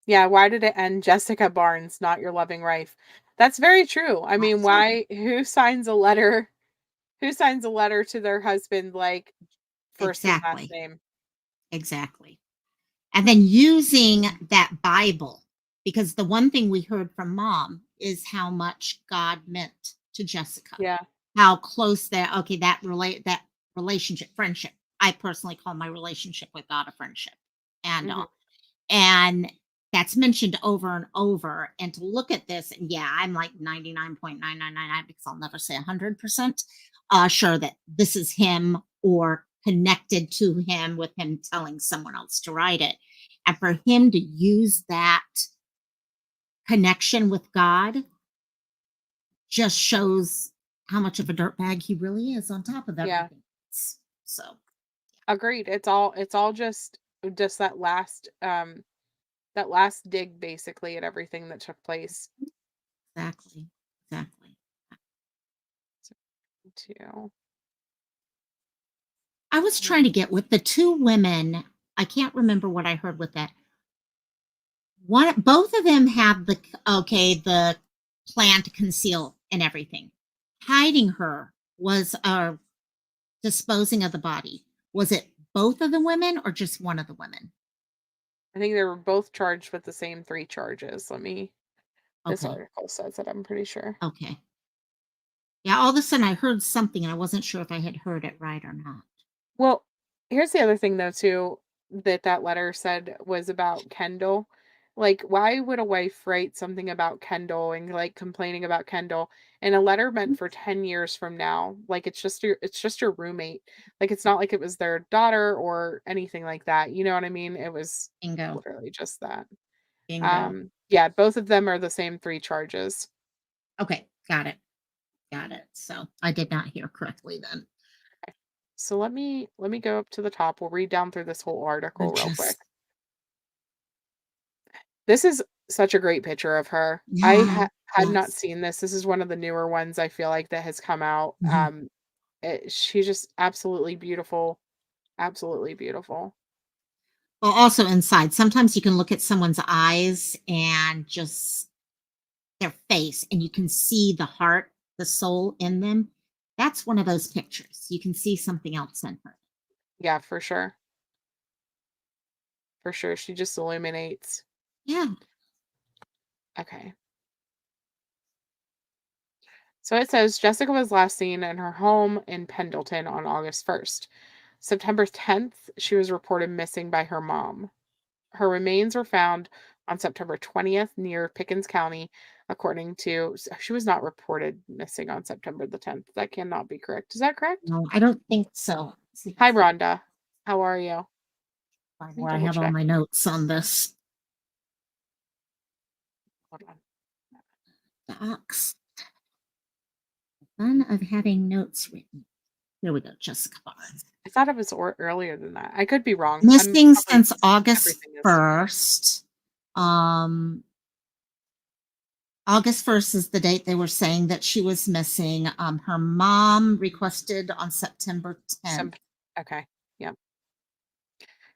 Yeah, why did it end Jessica Barnes, not your loving wife? That's very true. I mean, That's right. why who signs a letter to their husband like first and last Exactly. name? Exactly. And then using that Bible, because the one thing we heard from mom is how much God meant to Jessica, Yeah. how close that relationship, friendship. I personally call my relationship with God a friendship. And Mhm. and that's mentioned over and over. And to look at this, and yeah, I'm like 99.9999 because I'll never say 100% sure that this is him or connected to him with him telling someone else to write it. And for him to use that connection with God just shows how much of a dirtbag he really is on top of Yeah. everything else. So, Agreed. It's all just that last dig basically at everything that took place exactly. Exactly. too. I was trying to get with the two women. I can't remember what I heard with that. Both of them have the plan to conceal and everything. Hiding her was disposing of the body. Was it both of the women or just one of the women? I think they were both charged with the same 3 charges. This Okay. article says it, I'm pretty sure. Okay. Yeah, all of a sudden I heard something and I wasn't sure if I had heard it right or not. Well, here's the other thing though too that letter said was about Kendall. Like, why would a wife write something about Kendall and like complaining about Kendall in a letter meant for 10 years from now? Like it's just your roommate. Like it's not like it was their daughter or anything like that. You know what I mean? It was Bingo. literally just that. Bingo. Yeah, both of them are the same 3 charges. Okay, got it. Got it. So I did not hear correctly then. So let me go up to the top. We'll read down through this whole article real quick. Just This is such a great picture of her. I yeah, had not yes. seen this. This is one of the newer ones I feel like that has come out. Mhm. She's just absolutely beautiful, absolutely beautiful. Well, also inside, sometimes you can look at someone's eyes and just their face, and you can see the heart, the soul in them. That's one of those pictures. You can see something else in her. Yeah, for sure. For sure. She just illuminates. Yeah. Okay. So it says Jessica was last seen in her home in Pendleton on August 1st. September 10th, she was reported missing by her mom. Her remains were found on September 20th near Pickens County, according to she was not reported missing on September the 10th. That cannot be correct. Is that correct? No, I don't think so. Let's see Hi, Rhonda. How are you? Let me where I double have all check. my notes on this. Hold on. Docs. Fun of having notes written. Here we go, Jessica Barnes. I thought it was earlier than that. I could be wrong. Missing Probably since August everything is. 1st. August 1st is the date they were saying that she was missing. Her mom requested on September 10th. Okay. Yep.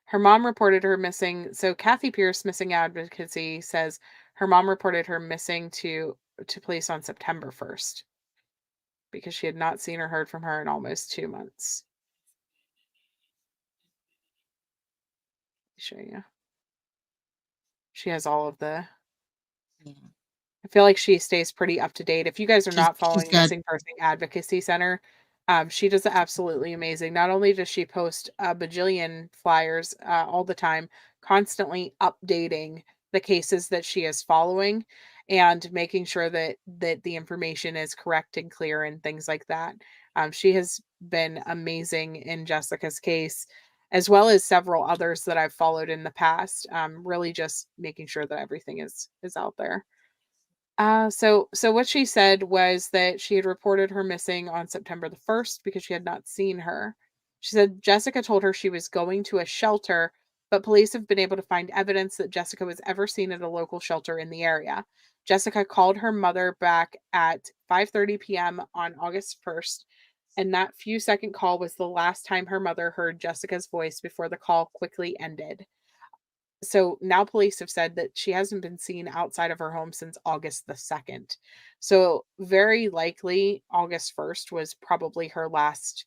Her mom reported her missing. So Kathy Pierce, Missing Advocacy, says her mom reported her missing to police on September 1st. because she had not seen or heard from her in almost 2 months. Show you. She has all of the. Yeah. I feel like she stays pretty up to date. If you guys are not She's following good. Missing Person Advocacy Center, she does absolutely amazing. Not only does she post a bajillion flyers all the time, constantly updating the cases that she is following and making sure that the information is correct and clear and things like that. She has been amazing in Jessica's case, as well as several others that I've followed in the past. Really just making sure that everything is out there. So what she said was that she had reported her missing on September the 1st because she had not seen her. She said Jessica told her she was going to a shelter, but police have been able to find evidence that Jessica was ever seen at a local shelter in the area. Jessica called her mother back at 5:30 p.m. on August 1st, and that few second call was the last time her mother heard Jessica's voice before the call quickly ended. So now police have said that she hasn't been seen outside of her home since August the 2nd. So very likely August 1st was probably her last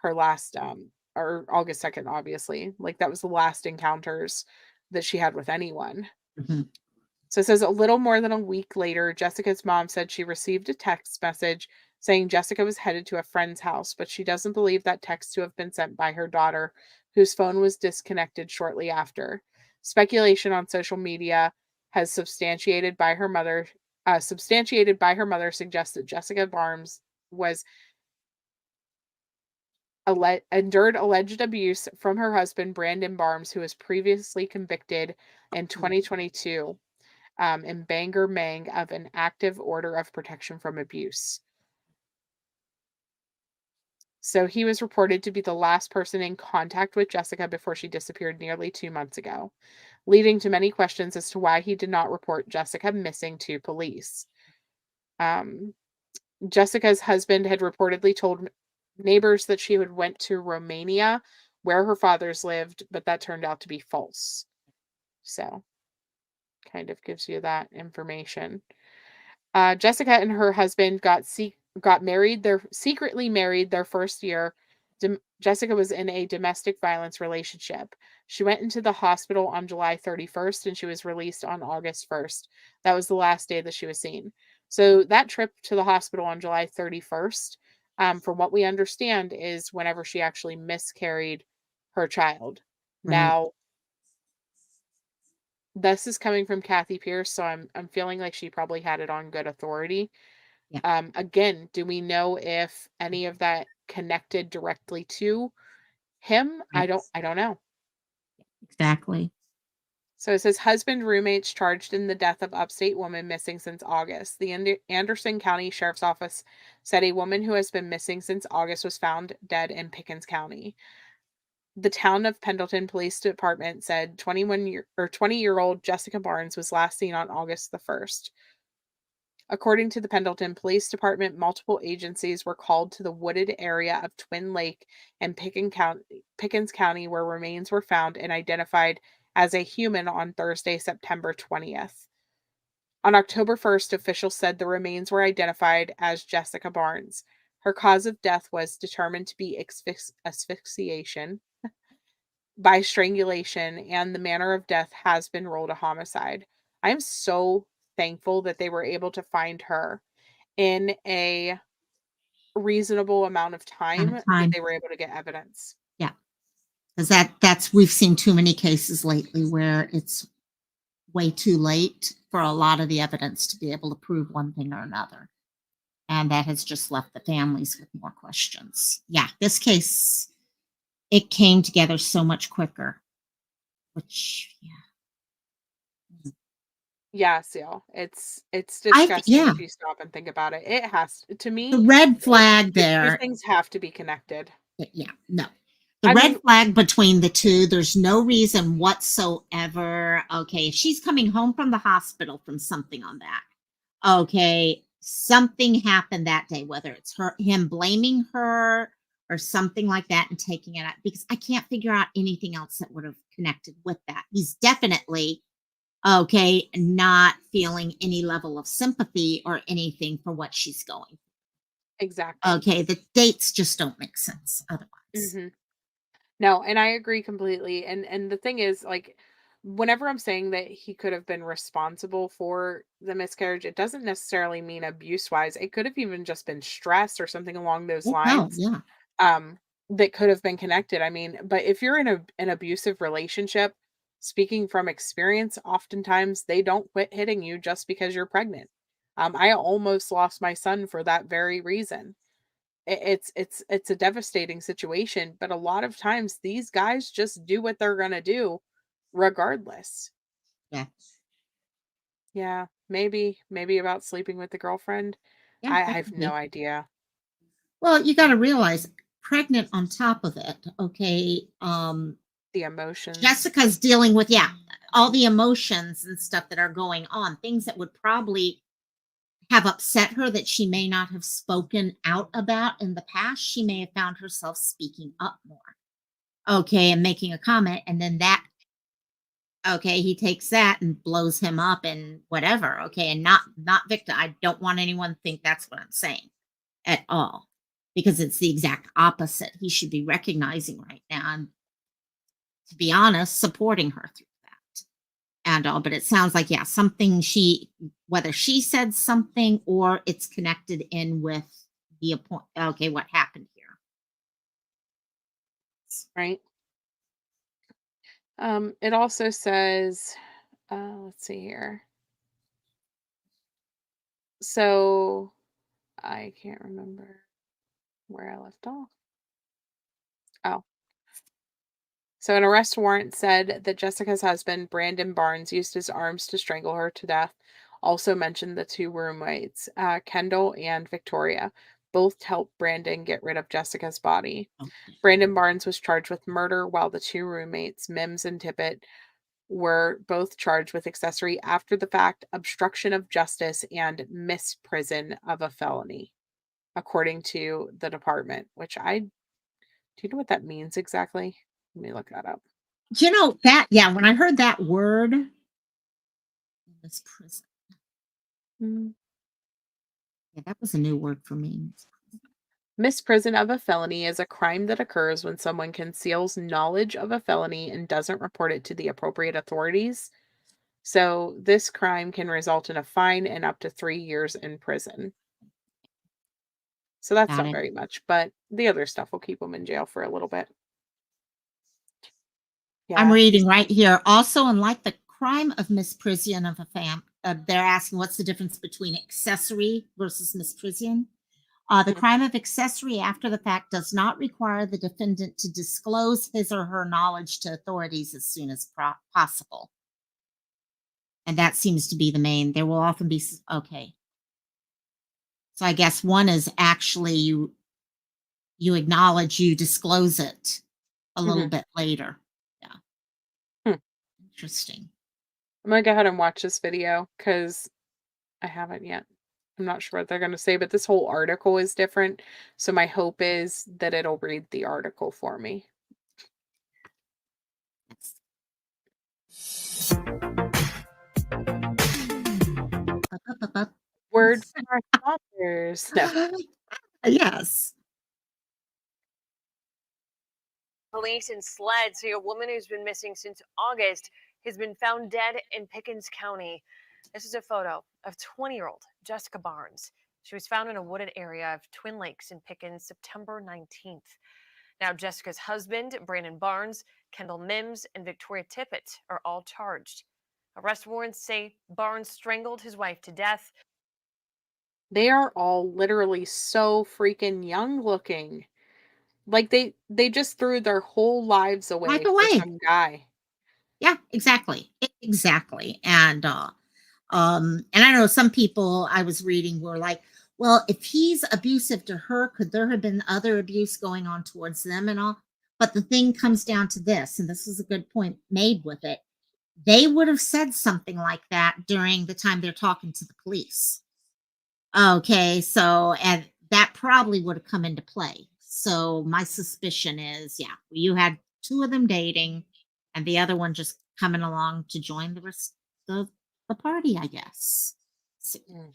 or August 2nd, obviously. Like that was the last encounters that she had with anyone. Mhm. So it says a little more than a week later, Jessica's mom said she received a text message saying Jessica was headed to a friend's house, but she doesn't believe that text to have been sent by her daughter, whose phone was disconnected shortly after. Speculation on social media has substantiated by her mother suggests that Jessica Barnes was endured alleged abuse from her husband Brandon Barnes, who was previously convicted in 2022 in Bangor, Maine, of an active order of protection from abuse. So he was reported to be the last person in contact with Jessica before she disappeared nearly 2 months ago, leading to many questions as to why he did not report Jessica missing to police. Jessica's husband had reportedly told neighbors that she had went to Romania, where her fathers lived, but that turned out to be false. So, kind of gives you that information. Jessica and her husband got married. They're secretly married their first year. Jessica was in a domestic violence relationship. She went into the hospital on July 31st and she was released on August 1st. That was the last day that she was seen. So that trip to the hospital on July 31st, from what we understand, is whenever she actually miscarried her child. Right. Now, this is coming from Kathy Pierce, so I'm feeling like she probably had it on good authority. Yeah. Again, do we know if any of that connected directly to him? I Right. don't know. Exactly. So it says husband roommates charged in the death of upstate woman missing since August. The Anderson County Sheriff's Office said a woman who has been missing since August was found dead in Pickens County. The town of Pendleton Police Department said 20-year-old Jessica Barnes was last seen on August the 1st. According to the Pendleton Police Department, multiple agencies were called to the wooded area of Twin Lake and Pickens County, where remains were found and identified as a human on Thursday, September 20th. On October 1st, officials said the remains were identified as Jessica Barnes. Her cause of death was determined to be asphyxiation by strangulation, and the manner of death has been ruled a homicide. I am so thankful that they were able to find her in a reasonable amount of time, that Time. they were able to get evidence. Yeah. Because that's we've seen too many cases lately where it's way too late for a lot of the evidence to be able to prove one thing or another. And that has just left the families with more questions. Yeah, this case, it came together so much quicker, which, yeah. Yeah, Seal. It's disgusting Yeah, if you stop and think about it. It has to the me, red flag the two there. things have to be connected. Yeah, no. The I red mean, flag between the two, there's no reason whatsoever. Okay, if she's coming home from the hospital from something on that, okay, something happened that day, whether it's him blaming her or something like that and taking it out, because I can't figure out anything else that would have connected with that. He's definitely okay, not feeling any level of sympathy or anything for what she's going. Exactly. Okay, the dates just don't make sense otherwise. Mhm. No, and I agree completely. And the thing is, like, whenever I'm saying that he could have been responsible for the miscarriage, it doesn't necessarily mean abuse wise. It could have even just been stress or something along those Oh, no, lines. yeah. Um, that could have been connected. I mean, but if you're in an abusive relationship, speaking from experience, oftentimes they don't quit hitting you just because you're pregnant. I almost lost my son for that very reason. It's a devastating situation, but a lot of times these guys just do what they're gonna do regardless. Yeah. Yeah, maybe about sleeping with the girlfriend. Yeah, I that have could no be. idea. Well, you got to realize pregnant on top of it. Okay. The emotions. Jessica's dealing with, yeah, all the emotions and stuff that are going on, things that would probably have upset her that she may not have spoken out about in the past. She may have found herself speaking up more. Okay. And making a comment. And then that, okay, he takes that and blows him up and whatever. Okay. And not Victor. I don't want anyone to think that's what I'm saying at all, because it's the exact opposite. He should be recognizing right now and, to be honest, supporting her through that and all. But it sounds like, yeah, something whether she said something or it's connected in with the okay, what happened here. Right? It also says, let's see here. So I can't remember where I left off. Oh, so an arrest warrant said that Jessica's husband, Brandon Barnes, used his arms to strangle her to death. Also mentioned the two roommates, Kendall and Victoria. Both helped Brandon get rid of Jessica's body. Oh, Brandon Barnes was charged with murder, while the two roommates, Mims and Tippett, were both charged with accessory after the fact, obstruction of justice, and misprison of a felony, according to the department, which do you know what that means exactly? Let me look that up. that, yeah, when I heard that word, this prison, Mm. yeah, that was a new word for me. Misprison of a felony is a crime that occurs when someone conceals knowledge of a felony and doesn't report it to the appropriate authorities. So, this crime can result in a fine and up to 3 years in prison. So, that's Got not it. very much, but the other stuff will keep them in jail for a little bit. I'm Yeah. reading right here. Also, unlike the crime of misprision of a they're asking what's the difference between accessory versus misprision. The Mhm. crime of accessory after the fact does not require the defendant to disclose his or her knowledge to authorities as soon as possible. And that seems to be the main. There will often be, okay. So I guess one is actually you acknowledge, you disclose it a little Mhm. bit later. Yeah. Hmm. Interesting. I'm gonna go ahead and watch this video because I haven't yet. I'm not sure what they're gonna say, but this whole article is different. So my hope is that it'll read the article for me. Word from our sponsors. No. Yes. Police and sleds say a woman who's been missing since August has been found dead in Pickens County. This is a photo of 20-year-old Jessica Barnes. She was found in a wooded area of Twin Lakes in Pickens September 19th. Now, Jessica's husband, Brandon Barnes, Kendall Mims, and Victoria Tippett are all charged. Arrest warrants say Barnes strangled his wife to death. They are all literally so freaking young looking. Like they just threw their whole lives Right away for away. some guy. Yeah, exactly. Exactly. And I know some people I was reading were like, well, if he's abusive to her, could there have been other abuse going on towards them and all? But the thing comes down to this, and this is a good point made with it. They would have said something like that during the time they're talking to the police. Okay, so and that probably would have come into play. So my suspicion is, yeah, you had two of them dating, and the other one just coming along to join the rest of the party, I guess. So, Mm.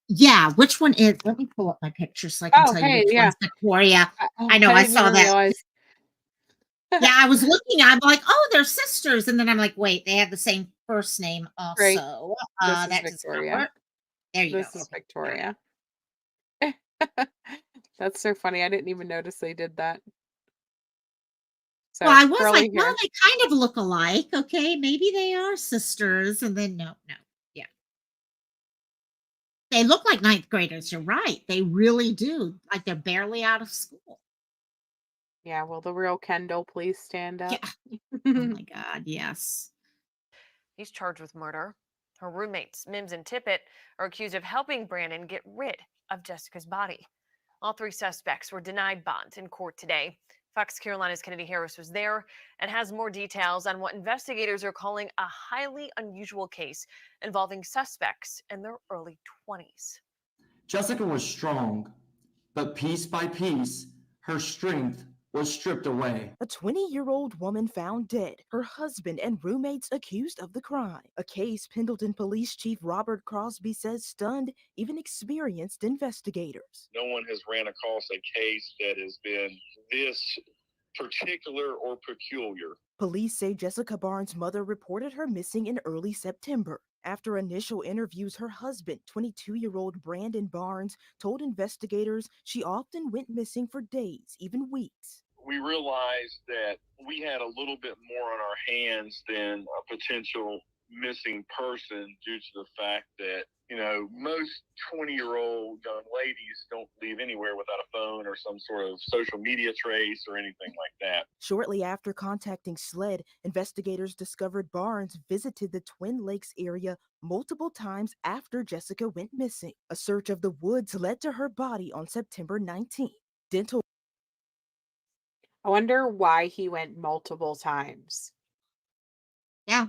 Yeah, which one is? Let me pull up my picture so I can Oh, tell you hey, which yeah. one's Victoria. I know, I I didn't saw even that. realize. Yeah, I was looking, I'm like, "Oh, they're sisters," and then I'm like, "Wait, they have the same first name Right. also." This is That does not Victoria. work. There you go. This is Okay. Victoria. That's so funny. I didn't even notice they did that. Well, So I was like, curly "Well, hair. they kind of look alike. Okay, maybe they are sisters." And then no, no. Yeah. They look like ninth graders, you're right. They really do. Like they're barely out of school. Yeah, will the real Kendall please stand Yeah. up? Oh my god, yes. He's charged with murder. Her roommates, Mims and Tippett, are accused of helping Brandon get rid of Jessica's body. All three suspects were denied bond in court today. Fox Carolina's Kennedy Harris was there and has more details on what investigators are calling a highly unusual case involving suspects in their early 20s. Jessica was strong, but piece by piece, her strength was stripped away. A 20-year-old woman found dead, her husband and roommates accused of the crime. A case Pendleton Police Chief Robert Crosby says stunned even experienced investigators. No one has ran across a case that has been this particular or peculiar. Police say Jessica Barnes' mother reported her missing in early September. After initial interviews, her husband, 22-year-old Brandon Barnes, told investigators she often went missing for days, even weeks. We realized that we had a little bit more on our hands than a potential missing person due to the fact that, most 20-year-old young ladies don't leave anywhere without a phone or some sort of social media trace or anything like that. Shortly after contacting SLED, investigators discovered Barnes visited the Twin Lakes area multiple times after Jessica went missing. A search of the woods led to her body on September 19th. Dental I wonder why he went multiple times. Yeah.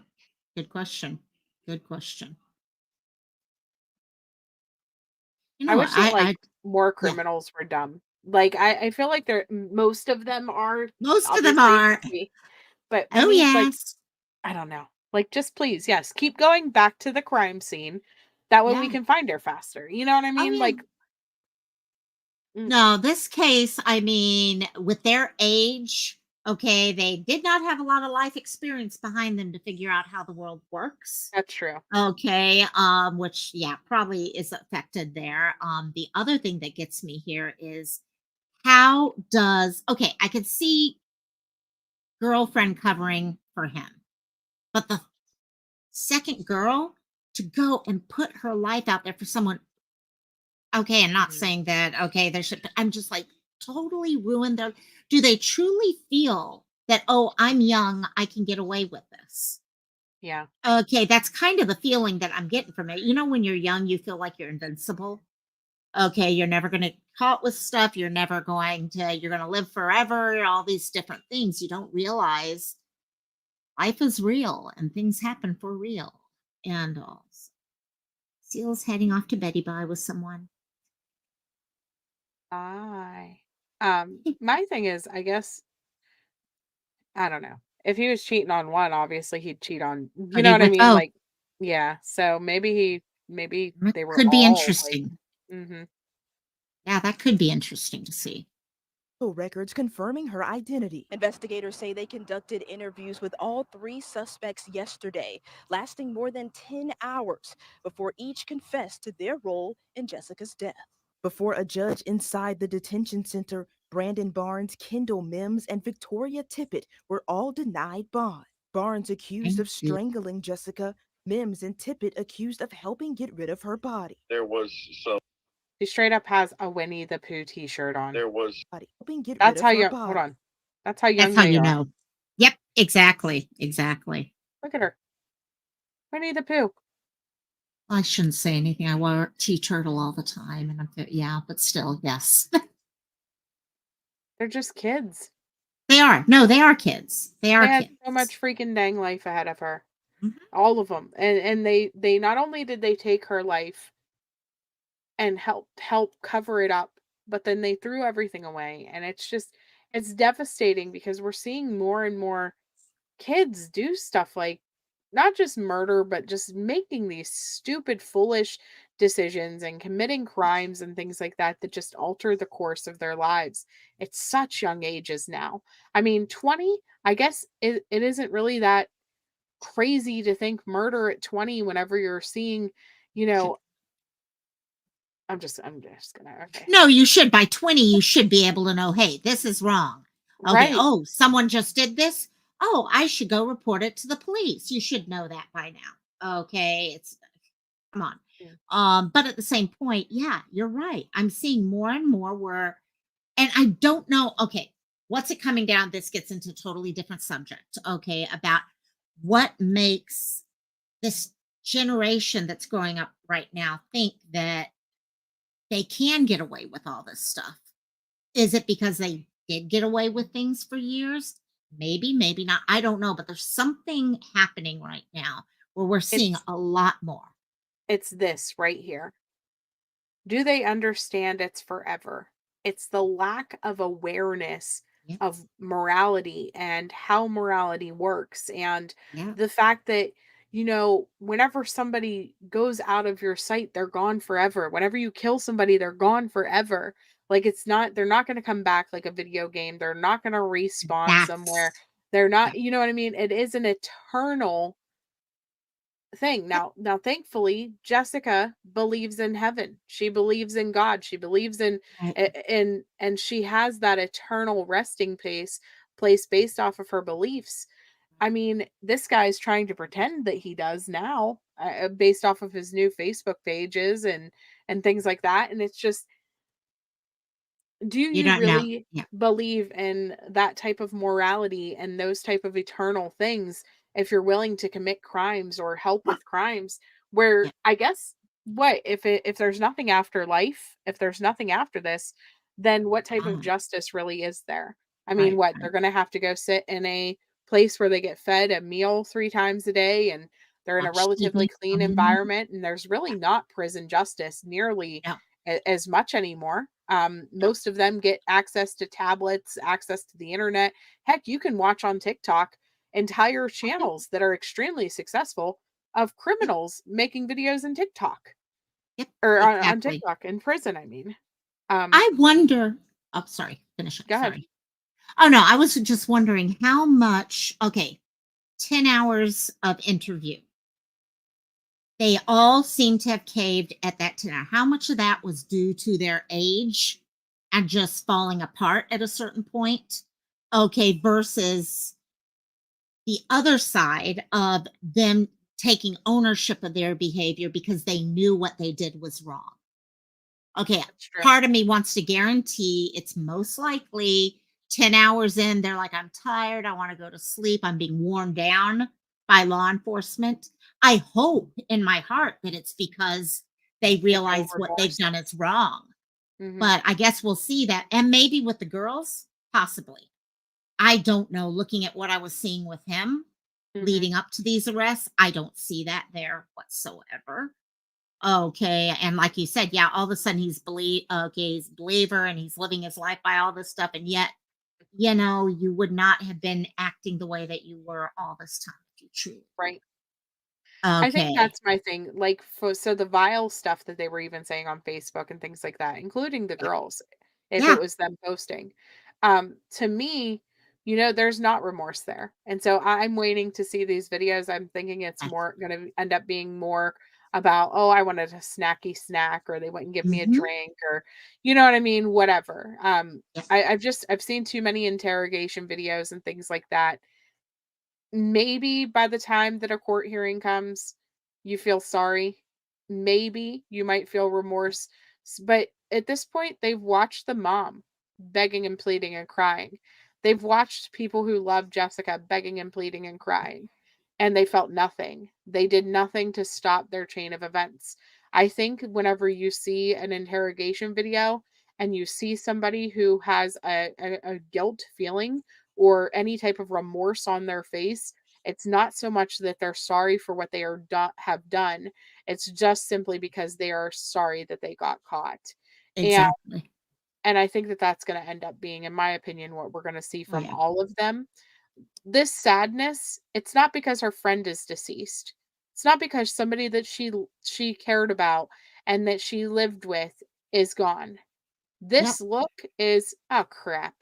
Good question. Good question. You know I what? wish that I more yeah. criminals were dumb. Like I feel like most of them are Most of them obviously are. but we Oh need yes. I don't know. Just please, yes, keep going back to the crime scene. That way we Yeah. can find her faster. You know what I Oh mean? yeah. Mm, No, this case, I mean, with their age, okay, they did not have a lot of life experience behind them to figure out how the world works. that's true. Okay, which yeah, probably is affected there. The other thing that gets me here is how does okay, I could see girlfriend covering for him, but the second girl to go and put her life out there for someone. Okay, I'm not Mhm. saying that, okay, there should I'm just like totally ruined their do they truly feel that, "Oh, I'm young, I can get away with this?" Yeah. Okay, that's kind of the feeling that I'm getting from it. You know, when you're young, you feel like you're invincible. Okay, you're never gonna get caught with stuff, you're gonna live forever, all these different things. You don't realize life is real and things happen for real. And all. Seal's heading off to Betty Bye with someone. I my thing is, I guess I don't know. If he was cheating on one, obviously he'd cheat on, you know Party what I with mean? both. Yeah. So maybe That they were could be all interesting. mhm. Yeah, that could be interesting to see. records confirming her identity. Investigators say they conducted interviews with all three suspects yesterday, lasting more than 10 hours before each confessed to their role in Jessica's death. Before a judge inside the detention center, Brandon Barnes, Kendall Mims, and Victoria Tippett were all denied bond. Barnes accused Thank of you. strangling Jessica, Mims and Tippett accused of helping get rid of her body. There was some, He straight up has a Winnie the Pooh t-shirt on. there was Helping get rid That's of how her young hold body. on. That's how That's young how they you are. know. Yep, exactly. Exactly. Look at her. Winnie the Pooh. I shouldn't say anything. I wear tea turtle all the time, and yeah, but still, yes, They're just kids. they are. No, they are kids. They They are had so kids. much freaking dang life ahead of her. Mhm. All of them. And they not only did they take her life and help cover it up, but then they threw everything away. And it's devastating because we're seeing more and more kids do stuff like not just murder, but just making these stupid, foolish decisions and committing crimes and things like that that just alter the course of their lives at such young ages now. I mean, 20, I guess it isn't really that crazy to think murder at 20 whenever you're seeing, you know, I'm just gonna, okay. No, you should. By 20, you should be able to know, hey, this is wrong. Okay. Right. Oh, someone just did this. Oh, I should go report it to the police. You should know that by now. Okay. It's come on. Yeah. But at the same point, yeah, you're right. I'm seeing more and more where, and I don't know, okay, what's it coming down? This gets into a totally different subject. Okay, about what makes this generation that's growing up right now think that they can get away with all this stuff. Is it because they did get away with things for years? Maybe, maybe not. I don't know, but there's something happening right now where we're seeing It's a lot more. it's this right here. Do they understand it's forever? It's the lack of awareness Yeah, of morality and how morality works, and yeah, the fact that, whenever somebody goes out of your sight, they're gone forever. Whenever you kill somebody, they're gone forever. Like, they're not going to come back like a video game. They're not going to respawn somewhere. that's They're yeah, not, you know what I mean? It is an eternal thing. yeah, Now thankfully, Jessica believes in heaven. She believes in God. She believes in right. and she has that eternal resting place based off of her beliefs. I mean, this guy's trying to pretend that he does now, based off of his new Facebook pages and things like that, and it's just, do You you don't know. really Yeah, believe in that type of morality and those type of eternal things if you're willing to commit crimes or help with crimes where, yeah. I guess, what if there's nothing after life, if there's nothing after this, then what type of Ah, justice really is there? I mean, right, what, they're right. going to have to go sit in a place where they get fed a meal 3 times a day, and they're in a Watch relatively TV. clean environment, and there's really not prison justice nearly No, as much anymore. no. Most of them get access to tablets, access to the internet. Heck, you can watch on TikTok entire Okay. channels that are extremely successful of Yep, criminals making videos in TikTok yep, or on exactly. TikTok in prison. I mean, um, I wonder. Oh, sorry. Finish up. go ahead. Sorry. Oh no, I was just wondering how much. Okay, 10 hours of interview. They all seem to have caved at that 10 hour. How much of that was due to their age and just falling apart at a certain point? Okay, versus the other side of them taking ownership of their behavior because they knew what they did was wrong. Okay, That's true. part of me wants to guarantee it's most likely 10 hours in, they're like, I'm tired. I want to go to sleep. I'm being worn down by law enforcement. I hope in my heart that it's because they There's no realize what they've remorse. done is wrong. Hmm. But I guess we'll see that. And maybe with the girls, possibly. I don't know. Looking at what I was seeing with him Hmm. leading up to these arrests, I don't see that there whatsoever. Okay, and like you said, yeah, all of a sudden he's a believer and he's living his life by all this stuff, and yet, you would not have been acting the way that you were all this time if you truly Right. I think okay. that's my thing. Like, so the vile stuff that they were even saying on Facebook and things like that, including the Yeah. girls, if it Yeah. was them posting, to me, there's not remorse there. And so I'm waiting to see these videos. I'm thinking it's That's more going to end up being more about, oh, I wanted a snacky snack, or they wouldn't give me a mhm. drink, or you know what I mean, whatever. Yeah. I've seen too many interrogation videos and things like that. Maybe by the time that a court hearing comes, you feel sorry. Maybe you might feel remorse. But at this point, they've watched the mom begging and pleading and crying. They've watched people who love Jessica begging and pleading and crying, and they felt nothing. They did nothing to stop their chain of events. I think whenever you see an interrogation video and you see somebody who has a guilt feeling or any type of remorse on their face, it's not so much that they're sorry for what they have done. It's just simply because they are sorry that they got caught. And Exactly. and I think that that's going to end up being, in my opinion, what we're going to see Oh, from yeah. all of them. This sadness, it's not because her friend is deceased. It's not because somebody that she cared about and that she lived with is gone. Yep. This look is, oh crap.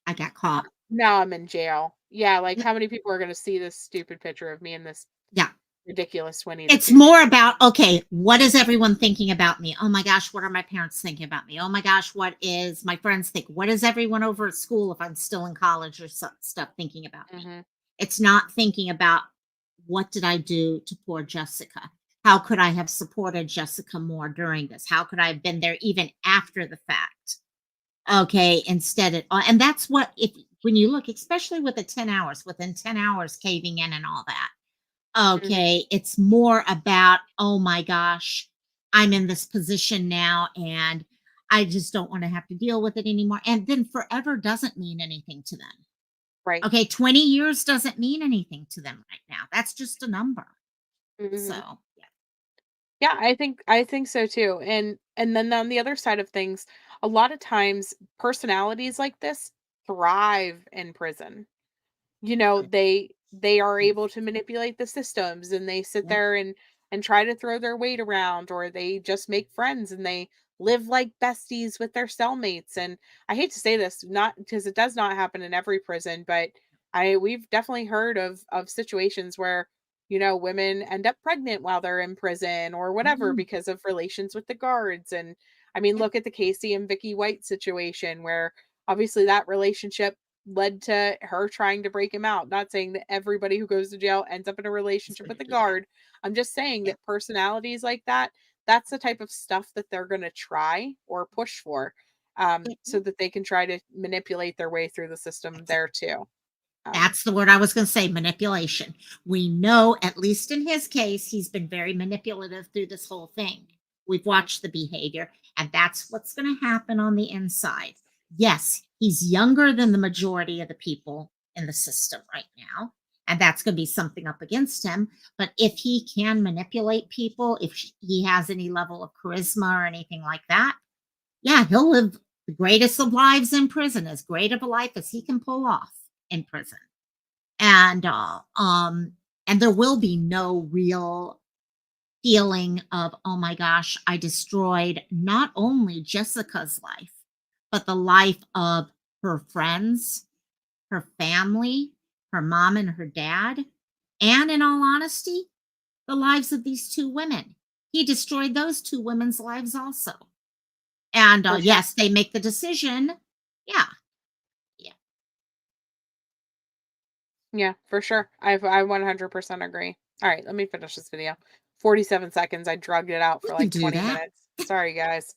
I got caught. Now I'm in jail. Yeah, like Yep. how many people are going to see this stupid picture of me in this Yeah. ridiculous Winnie the It's Pooh? more about, okay, what is everyone thinking about me? Oh my gosh, what are my parents thinking about me? Oh my gosh, what is my friends think? What is everyone over at school, if I'm still in college or stuff, thinking about me? Mhm. It's not thinking about, what did I do to poor Jessica? How could I have supported Jessica more during this? How could I have been there even after the fact? Okay, and that's what, if when you look, especially with the 10 hours, within 10 hours caving in and all that. Mhm. Okay, it's more about, oh my gosh, I'm in this position now and I just don't want to have to deal with it anymore. And then forever doesn't mean anything to them. Right. Okay, 20 years doesn't mean anything to them right now. That's just a number. Mhm. So, yeah. Yeah, I think so too. And then on the other side of things, a lot of times personalities like this thrive in prison. You know, they are Yes. able to manipulate the systems, and they sit Yep. there and try to throw their weight around, or they just make friends and they live like besties with their cellmates. And I hate to say this, not because it does not happen in every prison, but we've definitely heard of situations where, women end up pregnant while they're in prison or whatever Mhm. because of relations with the guards. And I mean, Yep. look at the Casey and Vicky White situation, where obviously that relationship led to her trying to break him out. Not saying that everybody who goes to jail ends up in a relationship with a Yeah. guard. I'm just saying Yeah. that personalities like that, that's the type of stuff that they're going to try or push for, so Mhm. that they can try to manipulate their way through the system there too. That's the word I was going to say, manipulation. We know, at least in his case, he's been very manipulative through this whole thing. We've Mhm. watched the behavior, and that's what's going to happen on the inside. Yes, he's younger than the majority of the people in the system right now, and that's going to be something up against him. But if he can manipulate people, if he has any level of charisma or anything like that, yeah, he'll live the greatest of lives in prison, as great of a life as he can pull off in prison. And and there will be no real feeling of, oh my gosh, I destroyed not only Jessica's life, but the life of her friends, her family, her mom and her dad, and in all honesty, the lives of these two women. He destroyed those two women's lives also. And For sure. yes, they make the decision. Yeah. Yeah. Yeah, for sure. I 100% agree. All right, let me finish this video. 47 seconds. I drugged it out You for can like do 20 that. minutes. Sorry, guys.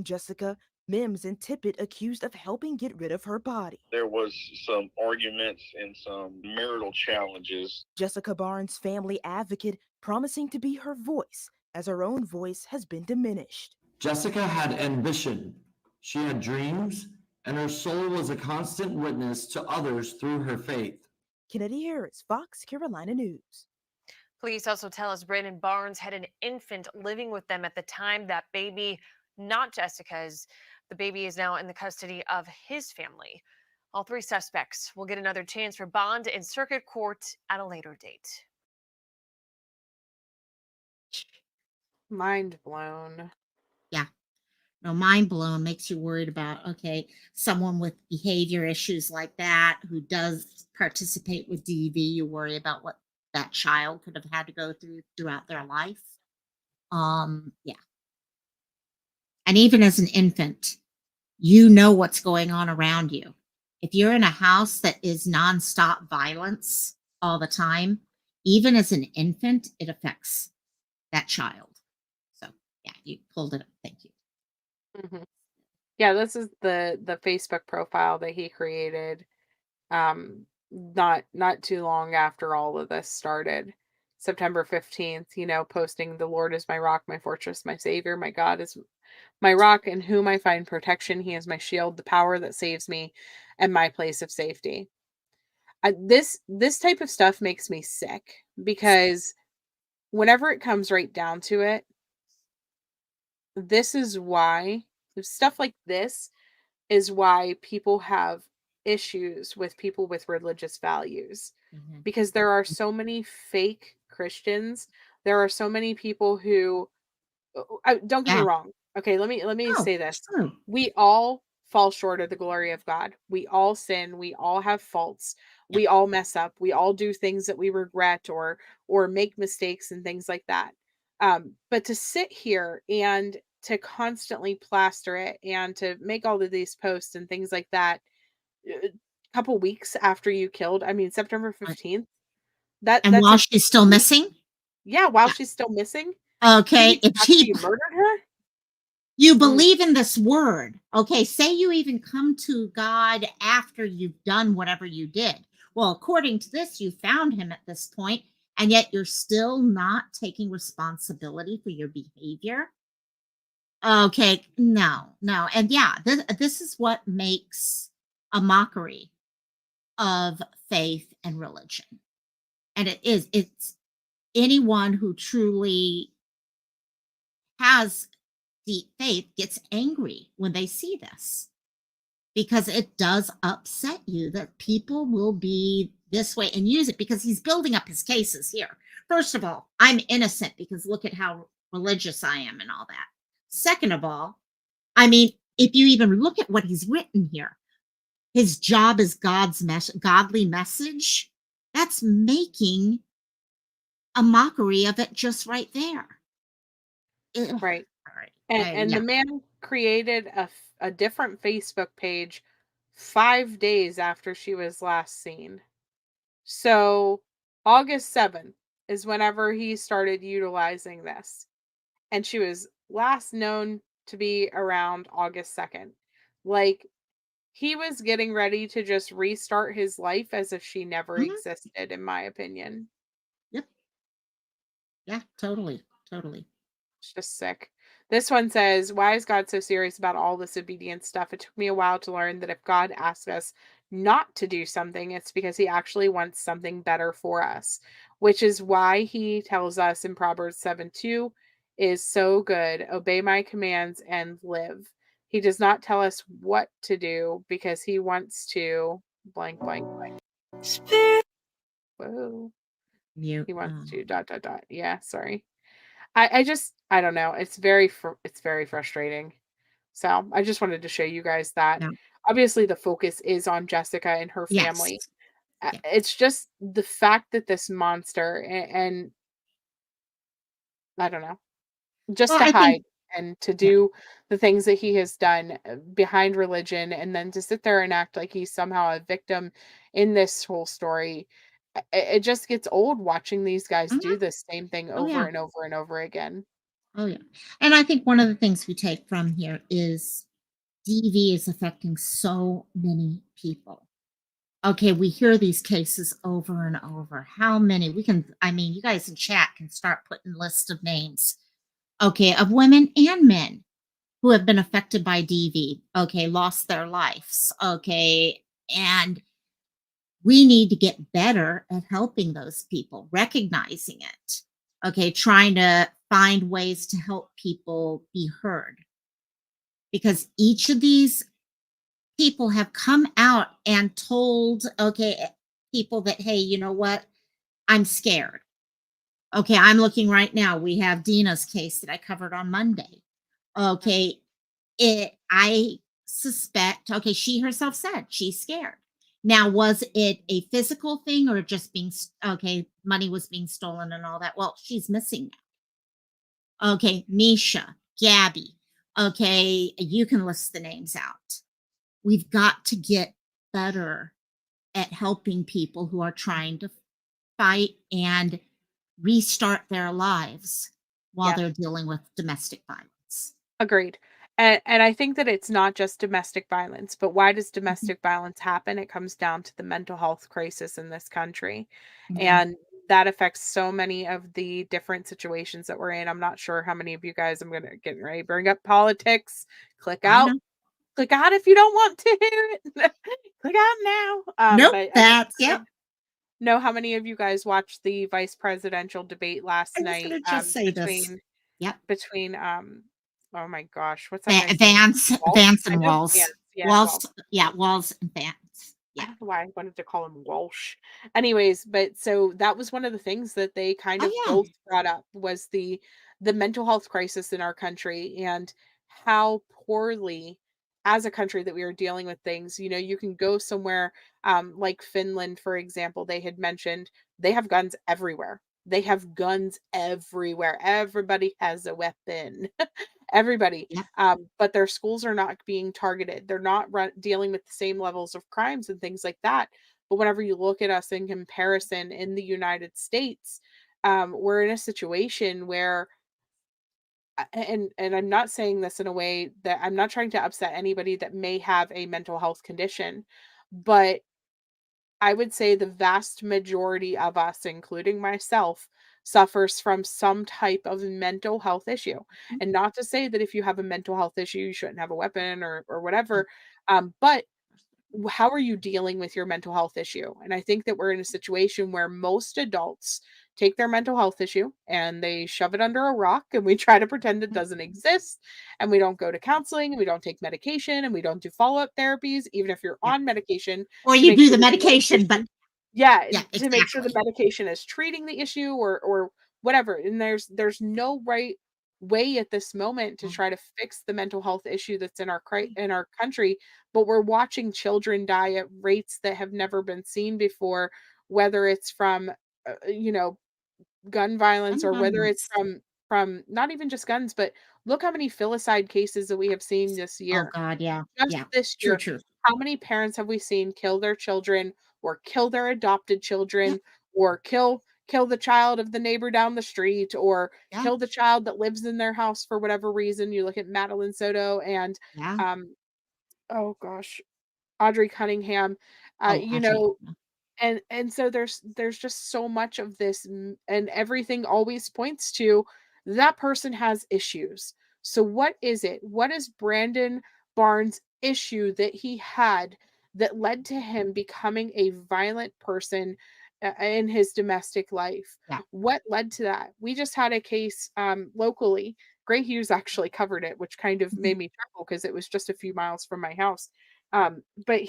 Jessica, Mims and Tippett accused of helping get rid of her body. There was some arguments and some marital challenges. Jessica Barnes' family advocate promising to be her voice, as her own voice has been diminished. Jessica had ambition, she had dreams, and her soul was a constant witness to others through her faith. Kennedy Harris, Fox Carolina News. Police also tell us Brandon Barnes had an infant living with them at the time. That baby, not Jessica's, the baby is now in the custody of his family. All three suspects will get another chance for bond in circuit court at a later date. Mind blown. Yeah. No, mind blown, makes you worried about, okay, someone with behavior issues like that who does participate with DV, you worry about what that child could have had to go through throughout their life. Yeah. And even as an infant, you know what's going on around you. If you're in a house that is nonstop violence all the time, even as an infant, it affects that child. So yeah, you pulled it up. Thank you. Mhm. Yeah, this is the Facebook profile that he created, not too long after all of this started. September 15th, posting, "The Lord is my rock, my fortress, my savior, my God is my rock in whom I find protection. He is my shield, the power that saves me, and my place of safety." This type of stuff makes me sick, because whenever it comes right down to it, this is why stuff like this is why people have issues with people with religious values Mhm. because there are so many fake Christians. There are so many people who don't get me Yeah. wrong. Okay, let me Oh, say this. true. We all fall short of the glory of God. We all sin, we all have faults. Yeah. We all mess up. We all do things that we regret or make mistakes and things like that. But to sit here and to constantly plaster it and to make all of these posts and things like that a couple weeks after you killed, I mean September Right. 15th, that And that's while in she's 2 still weeks. missing? Yeah, while Yeah. she's still missing, 2 Okay, weeks if after she you murdered her? you Mm, believe in this word. Okay, say you even come to God after you've done whatever you did. Well, according to this, you found him at this point, and yet you're still not taking responsibility for your behavior. Okay, no, no. And yeah, this is what makes a mockery of faith and religion. And it's anyone who truly has deep faith gets angry when they see this because it does upset you that people will be this way and use it because he's building up his cases here. First of all, I'm innocent because look at how religious I am and all that. Second of all, I mean, if you even look at what he's written here, his job is godly message. That's making a mockery of it just right there. Ugh, right. all right. And Yeah. the man created a different Facebook page 5 days after she was last seen. So, August 7th is whenever he started utilizing this, and she was last known to be around August 2nd. Like, he was getting ready to just restart his life as if she never Mhm. existed, in my opinion. Yep. Yeah, totally. Totally. It's just sick. This one says, "Why is God so serious about all this obedience stuff? It took me a while to learn that if God asks us not to do something, it's because he actually wants something better for us, which is why he tells us in Proverbs 7:2 is so good. Obey my commands and live. He does not tell us what to do because he wants to blank, blank, blank. Whoa. You. He wants to dot, dot, dot. Yeah, sorry. I don't know. It's very frustrating. So, I just wanted to show you guys that. Yeah. Obviously, the focus is on Jessica and her Yes. family. Yeah. It's just the fact that this monster and I don't know, just Well, to I think hide and to yeah. do the things that he has done behind religion and then to sit there and act like he's somehow a victim in this whole story. It just gets old watching these guys do Mhm. the same thing Oh over yeah. and over and over again. Oh yeah. And I think one of the things we take from here is DV is affecting so many people. Okay, we hear these cases over and over. How many? We can, I mean, you guys in chat can start putting lists of names, okay, of women and men who have been affected by DV, okay, lost their lives, okay, and we need to get better at helping those people, recognizing it, okay, trying to find ways to help people be heard because each of these people have come out and told, okay, people that, hey, you know what? I'm scared. Okay, I'm looking right now. We have Dina's case that I covered on Monday. Okay, I suspect, okay, she herself said she's scared. Now, was it a physical thing or just being, okay, money was being stolen and all that? Well, she's missing now. Okay, Misha, Gabby. Okay, you can list the names out. We've got to get better at helping people who are trying to fight and restart their lives while Yeah. they're dealing with domestic violence. Agreed. And I think that it's not just domestic violence, but why does Mhm. domestic violence happen? It comes down to the mental health crisis in this country. Mhm. And that affects so many of the different situations that we're in. I'm not sure how many of you guys I'm gonna get ready to bring up politics. Click I out. know. Click out if you don't want to hear it. Click out now. Nope, But that's I yep. know how many of you guys watched the vice presidential debate last I was night gonna just say this. Yep. between oh my gosh, what's that guy's name? Vance, Waltz? Vance I and know Vance. Walls. Yeah, Walls, Waltz. yeah, Walls and Vance. I Yeah. don't know why I wanted to call him Walsh. Anyways, but so that was one of the things that they kind Oh of yeah. both brought up was the mental health crisis in our country and how poorly as a country that we are dealing with things. You know, you can go somewhere like Finland, for example, they had mentioned they have guns everywhere. They have guns everywhere. Everybody has a weapon. Everybody. Yeah. But their schools are not being targeted. They're not dealing with the same levels of crimes and things like that. But whenever you look at us in comparison in the United States, we're in a situation where, and I'm not saying this in a way that I'm not trying to upset anybody that may have a mental health condition, but I would say the vast majority of us, including myself, suffers from some type of mental health issue. Mhm. And not to say that if you have a mental health issue, you shouldn't have a weapon or Yeah. whatever. But how are you dealing with your mental health issue? And I think that we're in a situation where most adults take their mental health issue and they shove it under a rock and we try to pretend it doesn't exist and we don't go to counseling and we don't take medication and we don't do follow-up therapies even if you're Yeah. on medication Or to you make do sure the that the medication, but medication yeah, yeah, to make sure the exactly. medication is treating the issue or whatever. And there's no right way at this moment to try to fix the mental health issue that's in our in our country, but we're watching children die at rates that have never been seen before, whether it's from you know, gun violence Gun or whether it's violence. from not even just guns, but look how many filicide cases that we have seen this Oh year. God, yeah. Just Yeah. this True, year, true. how many parents have we seen kill their children or kill their adopted Yep. children or kill the child of the neighbor down the street or Yeah. kill the child that lives in their house for whatever reason? You look at Madeline Soto and Yeah. um oh gosh, Audrey Cunningham. Oh, You Audrey. know, and so there's just so much of this and everything always points to that person has issues. So what is it? What is Brandon Barnes' issue that he had that led to him becoming a violent person in his domestic life? Yeah. What led to that? We just had a case locally. Gray Hughes actually covered it, which kind of Mhm. made me chuckle because it was just a few miles from my house. But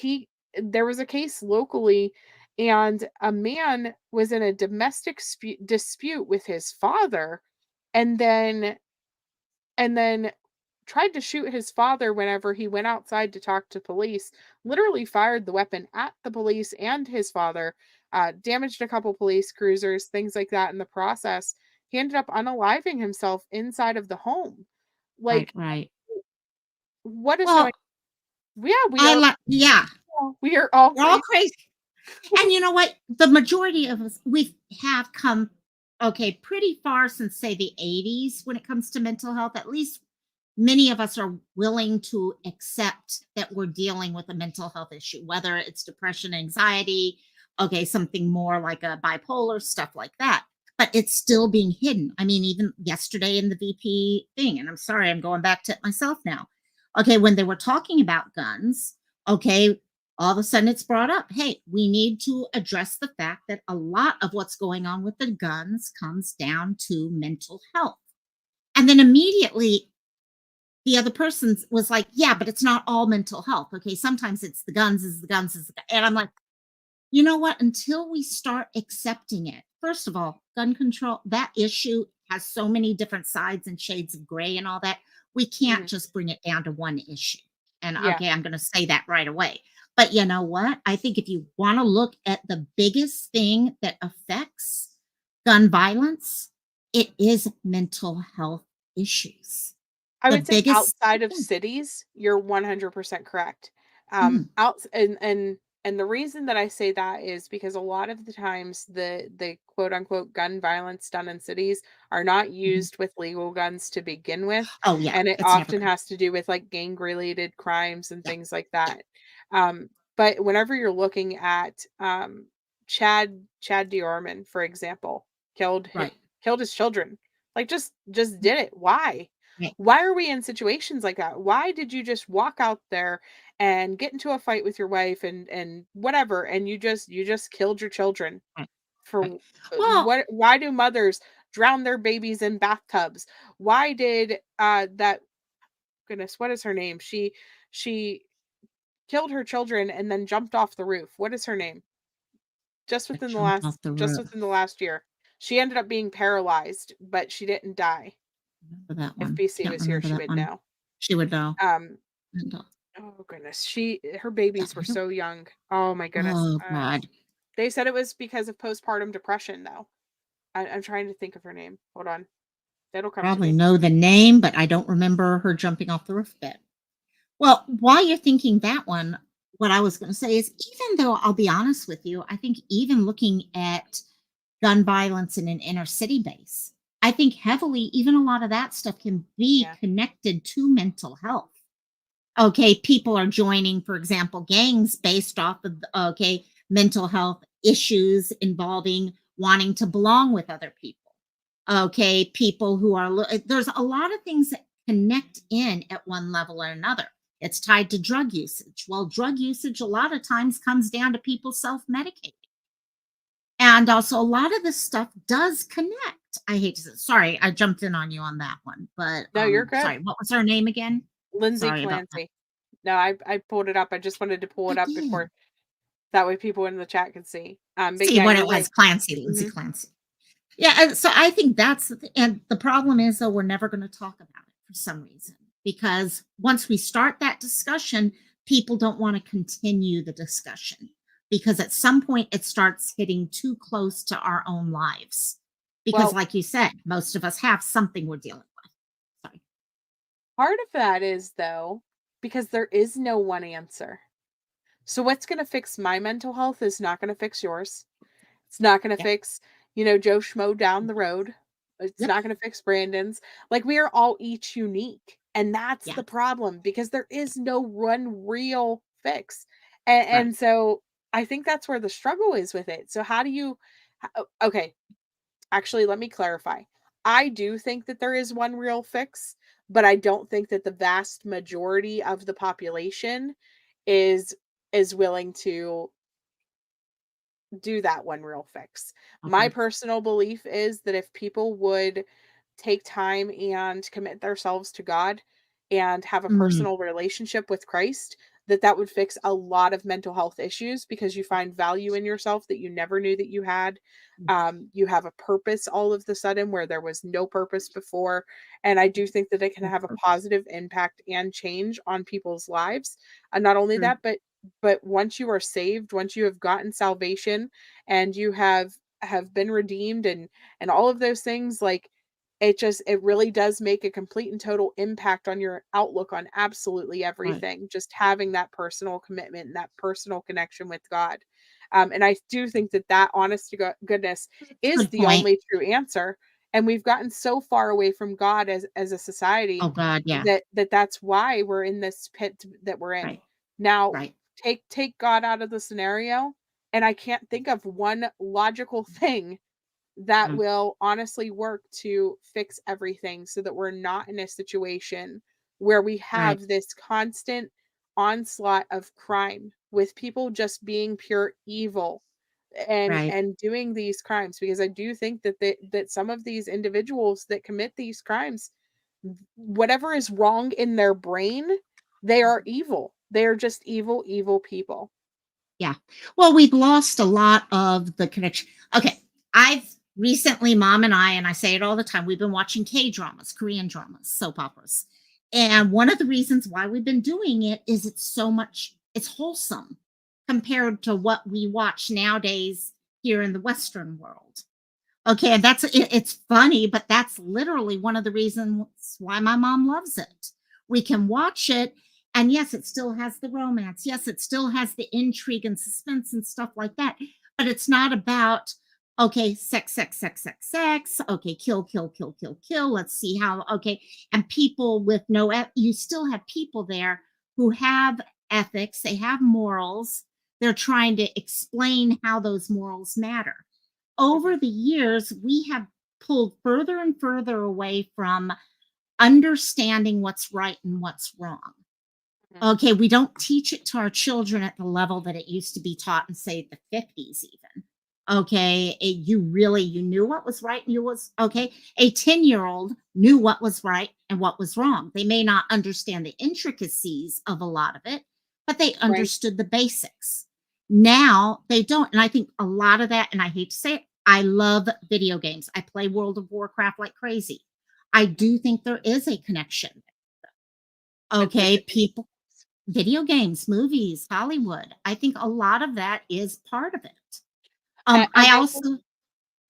there was a case locally and a man was in a domestic dispute with his father and then tried to shoot his father whenever he went outside to talk to police, literally fired the weapon at the police and his father, damaged a couple police cruisers, things like that in the process. He ended up unaliving himself inside of the home. Right, Like, right. what is going? Well, Yeah, I like yeah. we are all We're all crazy. crazy. And you know what? The majority of us, we have come, okay, pretty far since, say, the 80s when it comes to mental health. At least many of us are willing to accept that we're dealing with a mental health issue, whether it's depression, anxiety, okay, something more like a bipolar, stuff like that. But it's still being hidden. I mean, even yesterday in the VP thing, and I'm sorry, I'm going back to it myself now. Okay, when they were talking about guns, okay, all of a sudden it's brought up, hey, we need to address the fact that a lot of what's going on with the guns comes down to mental health. And then immediately the other person was like, yeah, but it's not all mental health. Okay, sometimes it's the guns, is the guns, is the gun. And I'm like, you know what? Until we start accepting it, first of all, gun control, that issue has so many different sides and shades of gray and all that. We can't Mhm. just bring it down to one issue. And Yeah. okay, I'm going to say that right away. But you know what? I think if you want to look at the biggest thing that affects gun violence, it is mental health issues. I The would say biggest outside of thing. cities, you're 100% correct. Mhm. Out and the reason that I say that is because a lot of the times the quote unquote gun violence done in cities are not Mhm. used with legal guns to begin with, Oh, yeah. and it It's never often good. has to do with like gang related crimes and Yeah. things like Yeah. that. But whenever you're looking at Chad Diorman, for example, Right. killed his children. Like just did it. Why? Right. Why are we in situations like that? Why did you just walk out there and get into a fight with your wife and whatever and you just killed your children Right. for Right. Well, what? Why do mothers drown their babies in bathtubs? Why did that goodness, what is her name? She killed her children and then jumped off the roof. What is her name? Just I within the jumped last off the just roof. within the last year. She ended up being paralyzed, but she didn't die. Remember that If one. BC Can't was here, remember she that would one. know. She would know. Um, And, oh goodness. Her babies were I don't. so young. Oh my goodness. Oh God. They said it was because of postpartum depression though. I'm trying to think of her name. Hold on. It'll come to Probably me. know the name, but I don't remember her jumping off the roof bit. Well, while you're thinking that one, what I was going to say is, even though I'll be honest with you, I think even looking at gun violence in an inner city base, I think heavily, even a lot of that stuff can be Yeah. connected to mental health. Okay, people are joining, for example, gangs based off of, okay, mental health issues involving wanting to belong with other people. Okay, people who are, there's a lot of things that connect in at one level or another. It's tied to drug usage. Well, drug usage a lot of times comes down to people self medicating. And also, a lot of this stuff does connect. I hate to say, sorry, I jumped in on you on that one, but No, you're good. sorry, what was her name again? Lindsay Sorry about that. Clancy. No, I pulled it up. I just wanted to pull I it up did. before that way people in the chat could see. But See yeah, what you're it was, right. Clancy, Lindsay Mhm. Clancy. Yeah, and so I think that's and the problem is though we're never going to talk about it for some reason because once we start that discussion, people don't want to continue the discussion because at some point it starts hitting too close to our own lives. Because Well, like you said, most of us have something we're dealing with. Sorry. part of that is though, because there is no one answer. So what's going to fix my mental health is not going to fix yours. It's not going to Yep. fix, Joe Schmo down the road. It's Yep. not going to fix Brandon's. Like we are all each unique. And that's Yeah. the problem because there is no one real fix. And, Right. and so I think that's where the struggle is with it. So how do you, okay, actually, let me clarify. I do think that there is one real fix, but I don't think that the vast majority of the population is willing to do that one real fix. My Okay. personal belief is that if people would take time and commit themselves to God and have a Mm, personal relationship with Christ, that would fix a lot of mental health issues because you find value in yourself that you never knew that you had. You have a purpose all of the sudden where there was no purpose before. And I do think that it can good have a purpose. positive impact and change on people's lives. And not only True. that, but once you are saved, once you have gotten salvation and you have been redeemed and all of those things, like it really does make a complete and total impact on your outlook on absolutely Right. everything, just having that personal commitment and that personal connection with God. And I do think that honest to goodness is Good the point. only true answer. And we've gotten so far away from God as a Oh society God, yeah. that's why we're in this pit that we're in Right. now. Right. Take God out of the scenario, and I can't think of one logical thing that Mm, will honestly work to fix everything so that we're not in a situation where we right. have this constant onslaught of crime with people just being pure evil Right. and doing these crimes, because I do think that some of these individuals that commit these crimes, whatever is wrong in their brain, they are evil. They are just evil people. Yeah. Well, we've lost a lot of the connection. Okay. I've recently, mom and I say it all the time, we've been watching K dramas, Korean dramas, soap operas. And one of the reasons why we've been doing it is it's wholesome compared to what we watch nowadays here in the Western world. Okay. And it's funny, but that's literally one of the reasons why my mom loves it. We can watch it and yes, it still has the romance. Yes, it still has the intrigue and suspense and stuff like that. But it's not about, okay, sex, sex, sex, sex, sex. Okay, kill, kill, kill, kill, kill. Let's see how, okay. And people with you still have people there who have ethics, they have morals. They're trying to explain how those morals matter. Over Mhm. the years, we have pulled further and further away from understanding what's right and what's wrong. Mhm. Okay, we don't teach it to our children at the level that it used to be taught in, say, the 50s, even. Okay, you knew what was right and you was okay. A 10-year-old knew what was right and what was wrong. They may not understand the intricacies of a lot of it, but they Right. understood the basics. Now they don't. And I think a lot of that, and I hate to say it, I love video games. I play World of Warcraft like crazy. I do think there is a connection. With Okay, the people, video games, movies, Hollywood. I think a lot of that is part of it. and I I think also,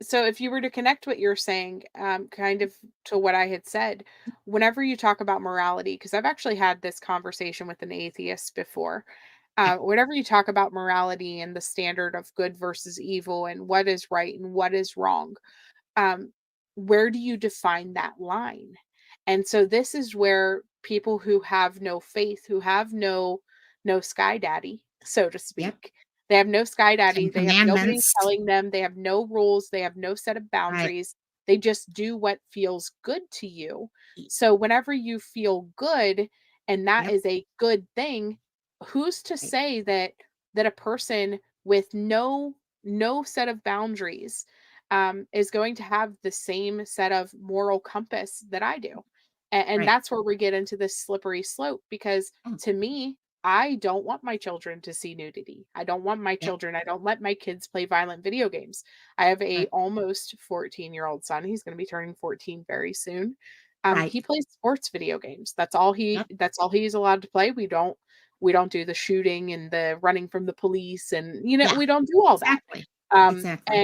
so if you were to connect what you're saying, kind of to what I had said, whenever you talk about morality, because I've actually had this conversation with an atheist before. yeah, Whenever you talk about morality and the standard of good versus evil and what is right and what is wrong, um, where do you define that line? And so this is where people who have no faith, who have no sky daddy, so to yep, speak, they have no sky daddy, 10 they have nobody Commandments. telling them, they have no rules, they have no set of Right. boundaries. They just do what feels good to you. So whenever you feel good and that Yep. is a good thing, who's to Right. say that a person with no set of boundaries is going to have the same set of moral compass that I do. And Right. that's where we get into this slippery slope because Mm, to me, I don't want my children to see nudity. I don't want my yep. children, I don't let my kids play violent video games. I have a Right. almost 14-year-old son. He's going to be turning 14 very soon. Right. He plays sports video games. Yep. That's all he's allowed to play. We don't do the shooting and the running from the police and Yeah. we don't do all that. Exactly. Um Exactly.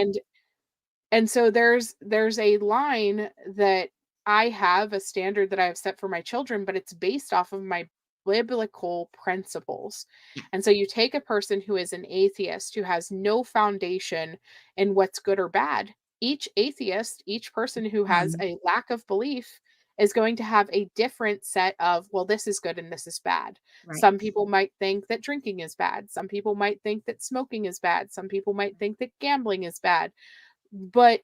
and so there's a line that I have a standard that I have set for my children, but it's based off of my biblical principles. Yeah. And so you take a person who is an atheist who has no foundation in what's good or bad. Each atheist, each person who has Um, a lack of belief is going to have a different set of, well, this is good and this is bad. right. Some people might think that drinking is bad. Some people might think that smoking is bad. Some people might think that gambling is bad. But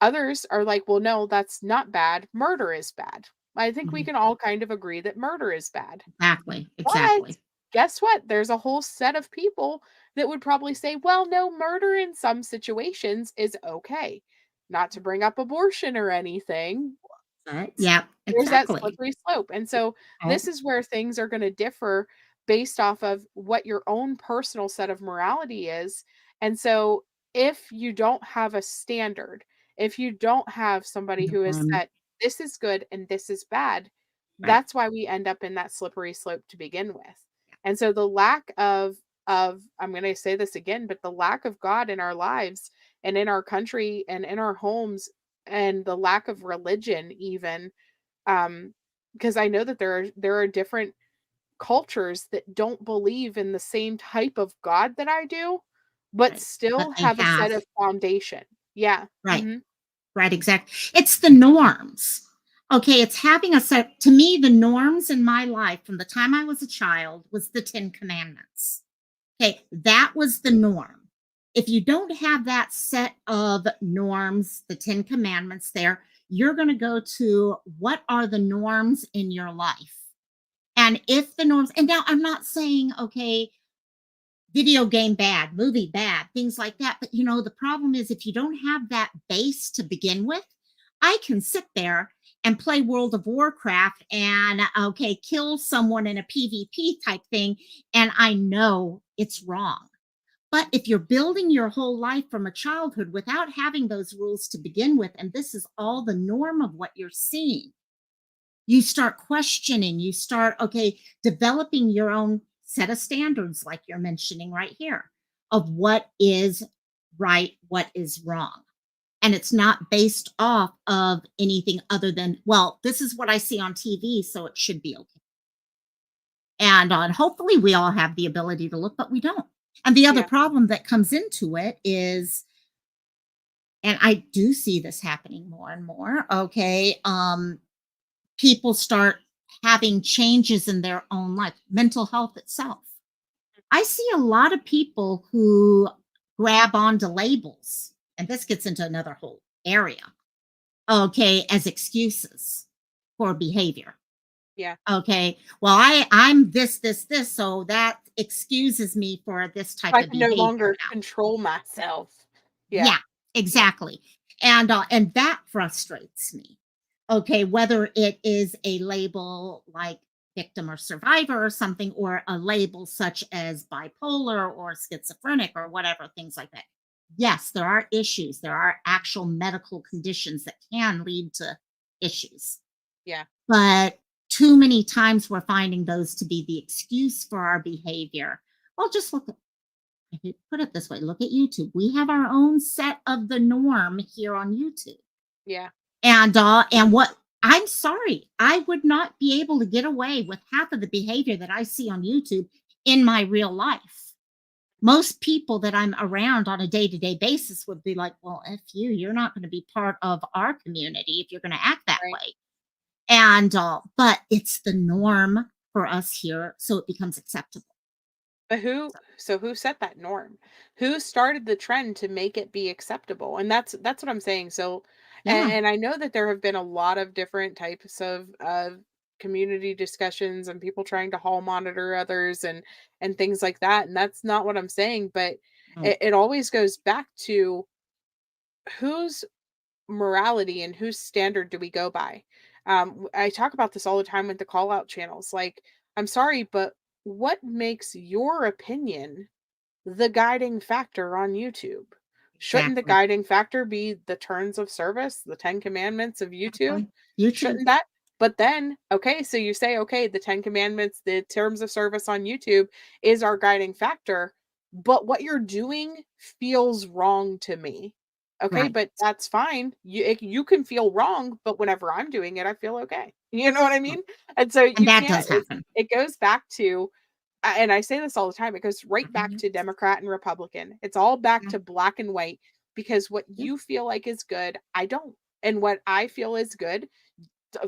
others are like, "Well, no, that's not bad. Murder is bad." I think we Mhm. can all kind of agree that murder is bad. Exactly. But Exactly. guess what? There's a whole set of people that would probably say, "Well, no, murder in some situations is okay." Not to bring up abortion or anything, but Yeah. there's that Exactly. slippery slope. And so Oh, this is where things are going to differ based off of what your own personal set of morality is. And so if you don't have a standard, if you don't have somebody who has um, said this is good and this is bad, right. that's why we end up in that slippery slope to begin with. And so the lack of I'm going to say this again, but the lack of God in our lives and in our country and in our homes and the lack of religion even um because I know that there are different cultures that don't believe in the same type of God that I do, but Right. But still they have a set have. of foundation. Yeah. Right. Mhm. Right. Exactly. It's the norms. Okay. It's having a set. To me, the norms in my life from the time I was a child was the 10 Commandments. Okay, that was the norm. If you don't have that set of norms, the 10 Commandments there, you're going to go to what are the norms in your life? And if the norms, and now I'm not saying, okay, video game bad, movie bad, things like that. But the problem is if you don't have that base to begin with, I can sit there and play World of Warcraft and okay, kill someone in a PvP type thing, and I know it's wrong. But if you're building your whole life from a childhood without having those rules to begin with, and this is all the norm of what you're seeing, you start questioning, you start, okay, developing your own set of standards, like you're mentioning right here, of what is right, what is wrong. And it's not based off of anything other than, well, this is what I see on TV, so it should be okay. And hopefully we all have the ability to look, but we don't. And the other Yeah. problem that comes into it is, and I do see this happening more and more, okay, people start having changes in their own life, mental health itself. I see a lot of people who grab onto labels, and this gets into another whole area, okay, as excuses for behavior. Yeah. Okay, well, I'm this, so that excuses me for this type I of can no behavior longer now. control myself. Yeah. Yeah, exactly. And that frustrates me. Okay, whether it is a label like victim or survivor or something, or a label such as bipolar or schizophrenic or whatever, things like that. Yes, there are issues. There are actual medical conditions that can lead to issues. Yeah. But too many times we're finding those to be the excuse for our behavior. Well, just look at, if you put it this way, look at YouTube. We have our own set of the norm here on YouTube. Yeah. And what, I'm sorry, I would not be able to get away with half of the behavior that I see on YouTube in my real life. Most people that I'm around on a day-to-day basis would be like, well, if you're not going to be part of our community if you're going to act that Right. way. And but it's the norm for us here, so it becomes acceptable. But who set that norm? Who started the trend to make it be acceptable? And that's what I'm saying. So, Yeah. and I know that there have been a lot of different types of community discussions and people trying to hall monitor others and things like that. And that's not what I'm saying, but Mm. it always goes back to whose morality and whose standard do we go by? I talk about this all the time with the call out channels. Like, I'm sorry, but what makes your opinion the guiding factor on YouTube? Shouldn't the Exactly. guiding factor be the terms of service, the 10 commandments of YouTube? YouTube. Shouldn't that? But then, okay, so you say, okay, the 10 commandments, the terms of service on YouTube is our guiding factor, but what you're doing feels wrong to me. Okay, Right. but that's fine. You can feel wrong, but whenever I'm doing it, I feel okay. You know what I Mm. mean? And so And you that can't, does happen. it goes back to, and I say this all the time, it goes right back Mhm. to Democrat and Republican. It's all back Yeah. to black and white because what Yeah. you feel like is good, I don't. And what I feel is good, oh,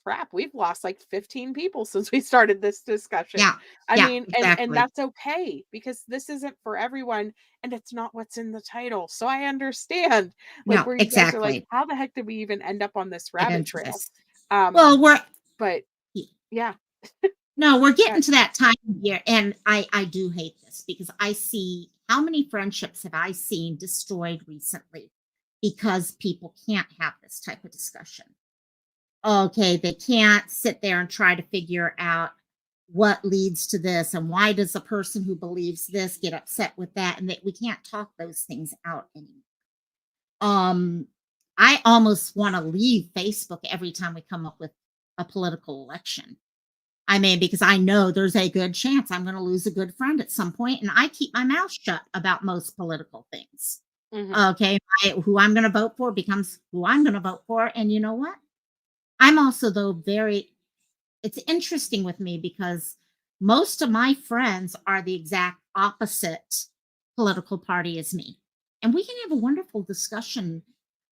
crap, we've lost like 15 people since we started this discussion. Yeah. I Yeah, mean, and exactly. that's okay because this isn't for everyone and it's not what's in the title. So I understand like No, where you guys are like, exactly. how the heck did we even end up on this Get rabbit into trail? this. Um, Well, but yeah, no, we're yeah, getting to that time of year, and I do hate this because I see how many friendships have I seen destroyed recently because people can't have this type of discussion. Okay, they can't sit there and try to figure out what leads to this and why does a person who believes this get upset with that, and that we can't talk those things out anymore. Um, I almost want to leave Facebook every time we come up with a political election. I mean, because I know there's a good chance I'm going to lose a good friend at some point, and I keep my mouth shut about most political things. mhm. Okay, who I'm going to vote for becomes who I'm going to vote for, and you know what? I'm also though very. It's interesting with me because most of my friends are the exact opposite political party as me, and we can have a wonderful discussion.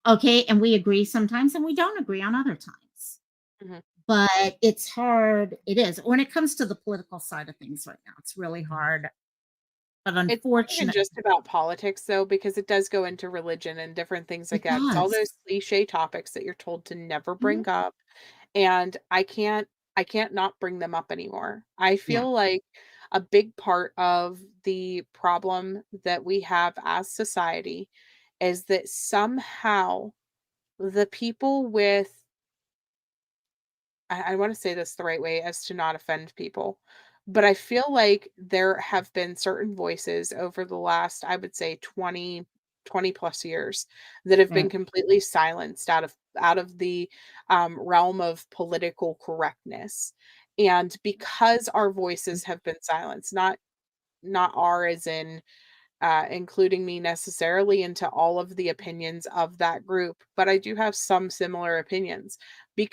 Okay, and we agree sometimes, and we don't agree on other times. Mhm. But it's hard. It is when it comes to the political side of things right now. It's really hard. But It's not even unfortunately, just about politics though, because it does go into religion and different things like it that. It's all does. those cliche topics that you're told to never Mhm. bring up, and I can't not bring them up anymore. I Yeah. feel like a big part of the problem that we have as society is that somehow the people with I want to say this the right way as to not offend people, but I feel like there have been certain voices over the last, I would say 20 plus years that have been Right. completely silenced out of the realm of political correctness. And because our voices have been silenced, not our as in including me necessarily into all of the opinions of that group, but I do have some similar opinions.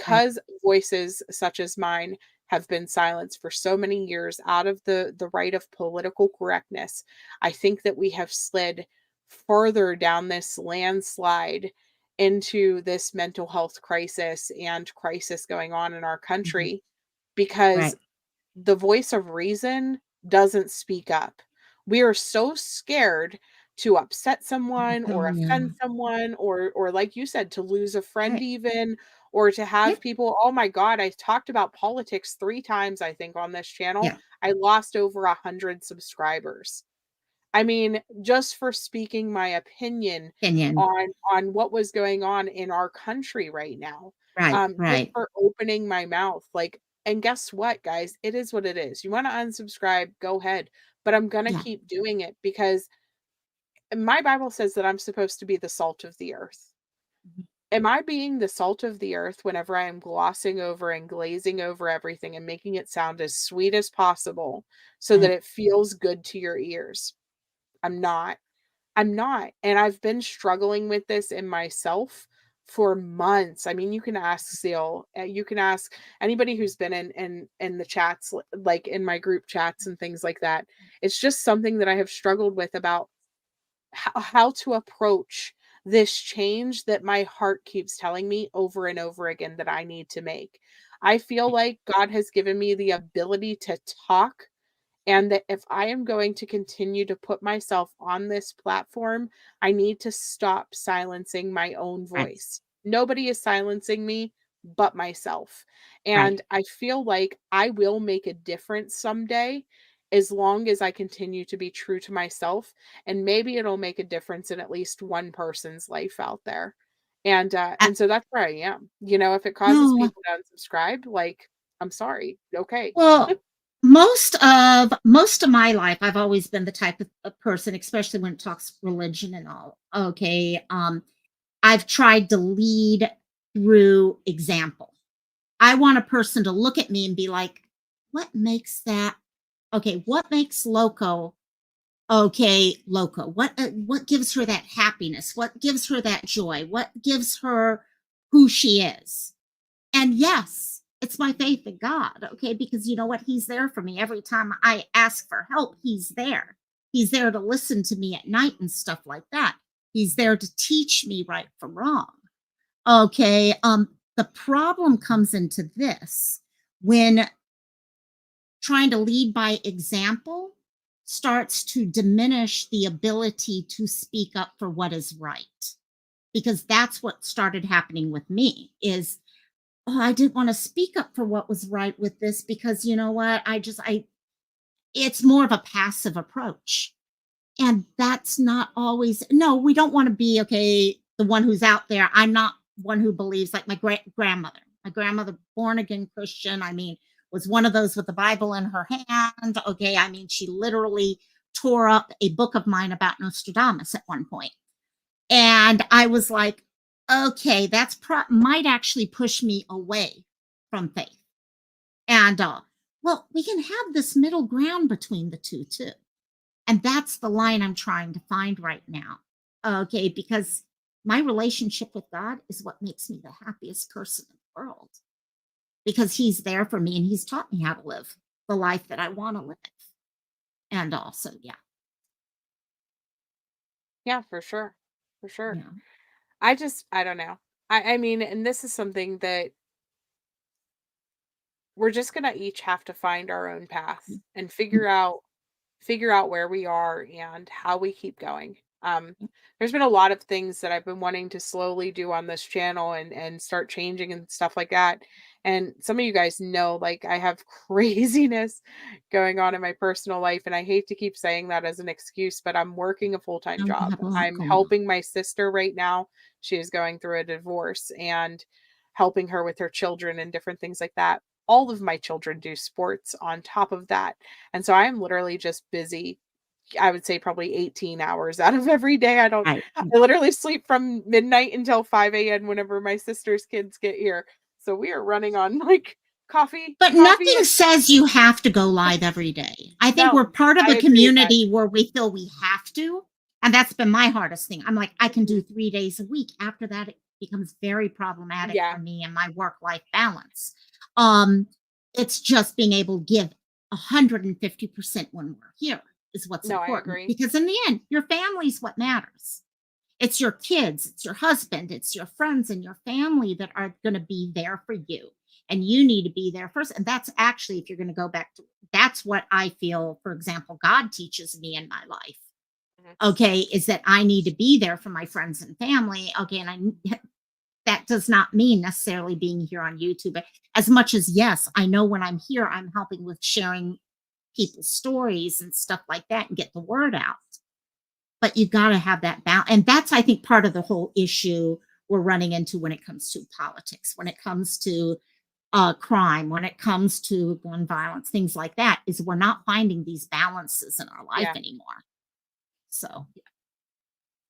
Right. Because voices such as mine have been silenced for so many years out of the right of political correctness, I think that we have slid further down this landslide into this mental health crisis and crisis going on in our Mhm. country because Right. the voice of reason doesn't speak up. We are so scared to upset someone or Oh, yeah. offend someone or like you said, to lose a friend Right. even, or to Yeah. have people, oh my God, I talked about politics 3 times, I think, on this channel. Yeah. I lost over 100 subscribers. I mean, just for speaking my opinion Opinion. on what was going on in our country right now. Right. Just Right. for opening my mouth, like And guess what, guys? It is what it is. You want to unsubscribe, go ahead. But I'm going to Yeah. keep doing it because my Bible says that I'm supposed to be the salt of the earth. Mhm. Am I being the salt of the earth whenever I am glossing over and glazing over everything and making it sound as sweet as possible so that And it feels good to your ears? I'm not. I'm not. And I've been struggling with this in myself for months. I mean, you can ask Seal, you can ask anybody who's been in the chats, like in my group chats and things like that. It's just something that I have struggled with about how to approach this change that my heart keeps telling me over and over again that I need to make. I feel like God has given me the ability to talk, and that if I am going to continue to put myself on this platform, I need to stop silencing my own right, voice. Nobody is silencing me but myself. right. And I feel like I will make a difference someday as long as I continue to be true to myself. And maybe it'll make a difference in at least one person's life out there. Uh, And so that's where I am. You know, if it causes no, people to unsubscribe, like, I'm sorry. Okay. well, most of my life, I've always been the type of person, especially when it talks religion and all. Okay, I've tried to lead through example. I want a person to look at me and be like, "What makes that? Okay, what makes Loco okay, Loco? What gives her that happiness? What gives her that joy? What gives her who she is?" And yes, it's my faith in God, okay? Because you know what? He's there for me every time I ask for help. He's there. He's there to listen to me at night and stuff like that. He's there to teach me right from wrong. Okay, the problem comes into this when trying to lead by example starts to diminish the ability to speak up for what is right. Because that's what started happening with me is, oh, I didn't want to speak up for what was right with this because you know what? It's more of a passive approach. And that's not always, no, we don't want to be, okay, the one who's out there. I'm not one who believes like my grandmother. My grandmother, born again Christian, I mean, was one of those with the Bible in her hand. Okay. I mean, she literally tore up a book of mine about Nostradamus at one point. And I was like, okay, that's might actually push me away from faith. And well, we can have this middle ground between the two too. And that's the line I'm trying to find right now. Okay, because my relationship with God is what makes me the happiest person in the world. Because he's there for me and he's taught me how to live the life that I want to live. And also, yeah. Yeah, for sure. For sure. Yeah. I don't know. I mean, and this is something that we're just gonna each have to find our own path and figure out where we are and how we keep going. There's been a lot of things that I've been wanting to slowly do on this channel and start changing and stuff like that. And some of you guys know, like, I have craziness going on in my personal life, and I hate to keep saying that as an excuse, but I'm working a full-time No, you job. have a lot I'm going on. helping my sister right now. She is going through a divorce and helping her with her children and different things like that. All of my children do sports on top of that. And so I am literally just busy. I would say probably 18 hours out of every day. Right. I literally sleep from midnight until 5 a.m. whenever my sister's kids get here. So we are running on like coffee, But coffee. nothing says you have to go live every day. I think No, we're part of I a agree with that. community where we feel we have to. And that's been my hardest thing. I'm like, I can do Mhm. 3 days a week. After that, it becomes very problematic Yeah, for me and my work-life balance. Um, it's just being able to give 150% when we're here is what's no, I important. agree. Because in the end, your family's what matters. It's your kids, it's your husband, it's your friends and your family that are going to be there for you. And you need to be there first. And that's actually, if you're going to go back to, that's what I feel, for example, God teaches me in my life. Mhm. Okay, is that I need to be there for my friends and family. Okay, and that does not mean necessarily being here on YouTube. But as much as, yes, I know when I'm here, I'm helping with sharing people's stories and stuff like that and get the word out. But you got to have that balance. And that's, I think, part of the whole issue we're running into when it comes to politics, when it comes to crime, when it comes to gun violence, things like that, is we're not finding these balances in our life Yeah. anymore. So,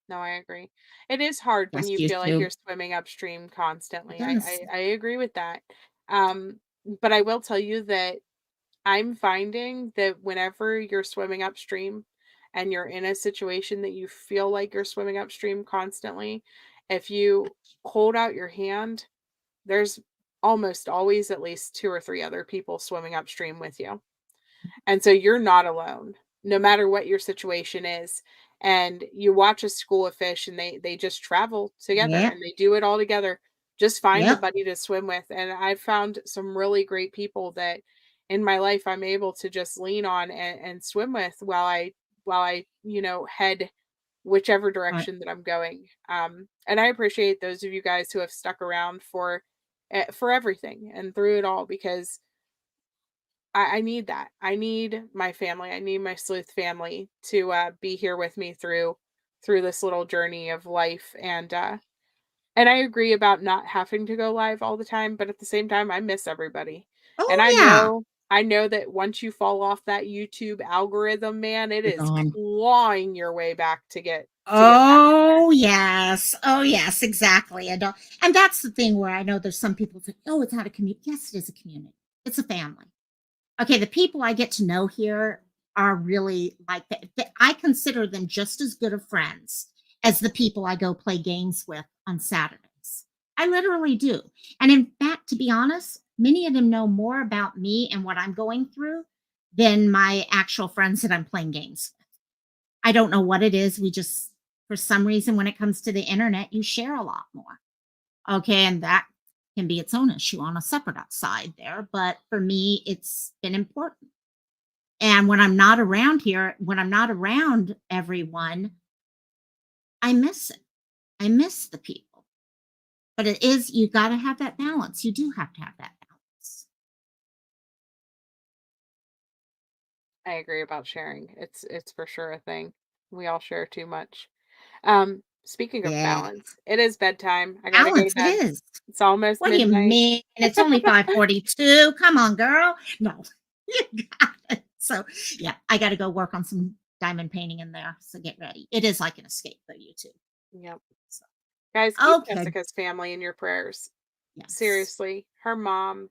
No, I agree. It is hard when yes, you you feel like too. you're swimming upstream constantly. I, Yes. I, I agree with that. Um, but I will tell you that I'm finding that whenever you're swimming upstream and you're in a situation that you feel like you're swimming upstream constantly, if you hold out your hand, there's almost always at least two or three other people swimming upstream with you. And so you're not alone, no matter what your situation is. And you watch a school of fish and they just travel together Yep. and they do it all together. Just find a Yep. buddy to swim with. And I've found some really great people that in my life I'm able to just lean on and swim with while I, head whichever Right. direction that I'm going. And I appreciate those of you guys who have stuck around for everything and through it all because I need that. I need my family. I need my sleuth family to be here with me through this little journey of life. And I agree about not having to go live all the time, but at the same time, I miss everybody. And Oh, yeah. I know that once you fall off that YouTube algorithm, man, it You're is gone. clawing your way back to get back in there. Oh, yes. Oh, yes, exactly. And that's the thing where I know there's some people think, oh, it's not a community. Yes, it is a community. It's a family. Okay, the people I get to know here are really like that. I consider them just as good of friends as the people I go play games with on Saturdays. I literally do. And in fact, to be honest, many of them know more about me and what I'm going through than my actual friends that I'm playing games with. I don't know what it is. We just, for some reason, when it comes to the internet, you share a lot more. Okay, and that can be its own issue on a separate side there. But for me, it's been important. And when I'm not around here, when I'm not around everyone, I miss it. I miss the people. But it is, you got to have that balance. You do have to have that balance. I agree about sharing. It's for sure a thing. We all share too much. Speaking of Yeah. balance, it is bedtime. I gotta go to Balance it bed. is. It's almost What do you midnight. mean? It's only 5:42. Come on, girl. No, you got it. So, yeah, I got to go work on some diamond painting in there. So get ready. It is like an escape, though, you too. Yep. So, guys, keep Okay. Jessica's family in your prayers. Yes. Seriously, her mom,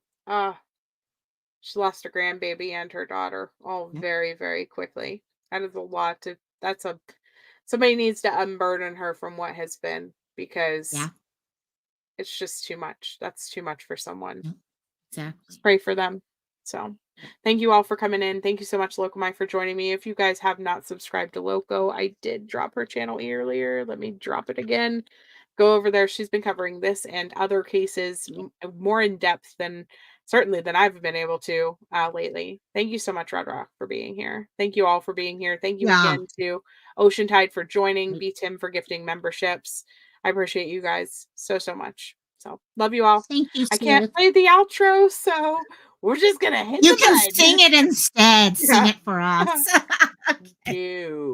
she lost her grandbaby and her daughter all Yep. very, very quickly. That is a lot to. Somebody needs to unburden her from what has been because Yeah. it's just too much. That's too much for someone. Yep. Exactly. Pray for them. So, thank you all for coming in. Thank you so much, Locomai, for joining me. If you guys have not subscribed to Loco, I did drop her channel earlier. Let me drop it again. Go over there. She's been covering this and other cases more in depth than certainly than I've been able to lately. Thank you so much, Red Rock, for being here. Thank you all for being here. Thank you Yeah. again to Ocean Tide for joining, B Tim for gifting memberships. I appreciate you guys so, so much. So, love you all. Thank you, I can't Sleuth. play the outro, so we're just gonna hit You the can button. sing it instead. Sing Yeah. it for us. Okay. No.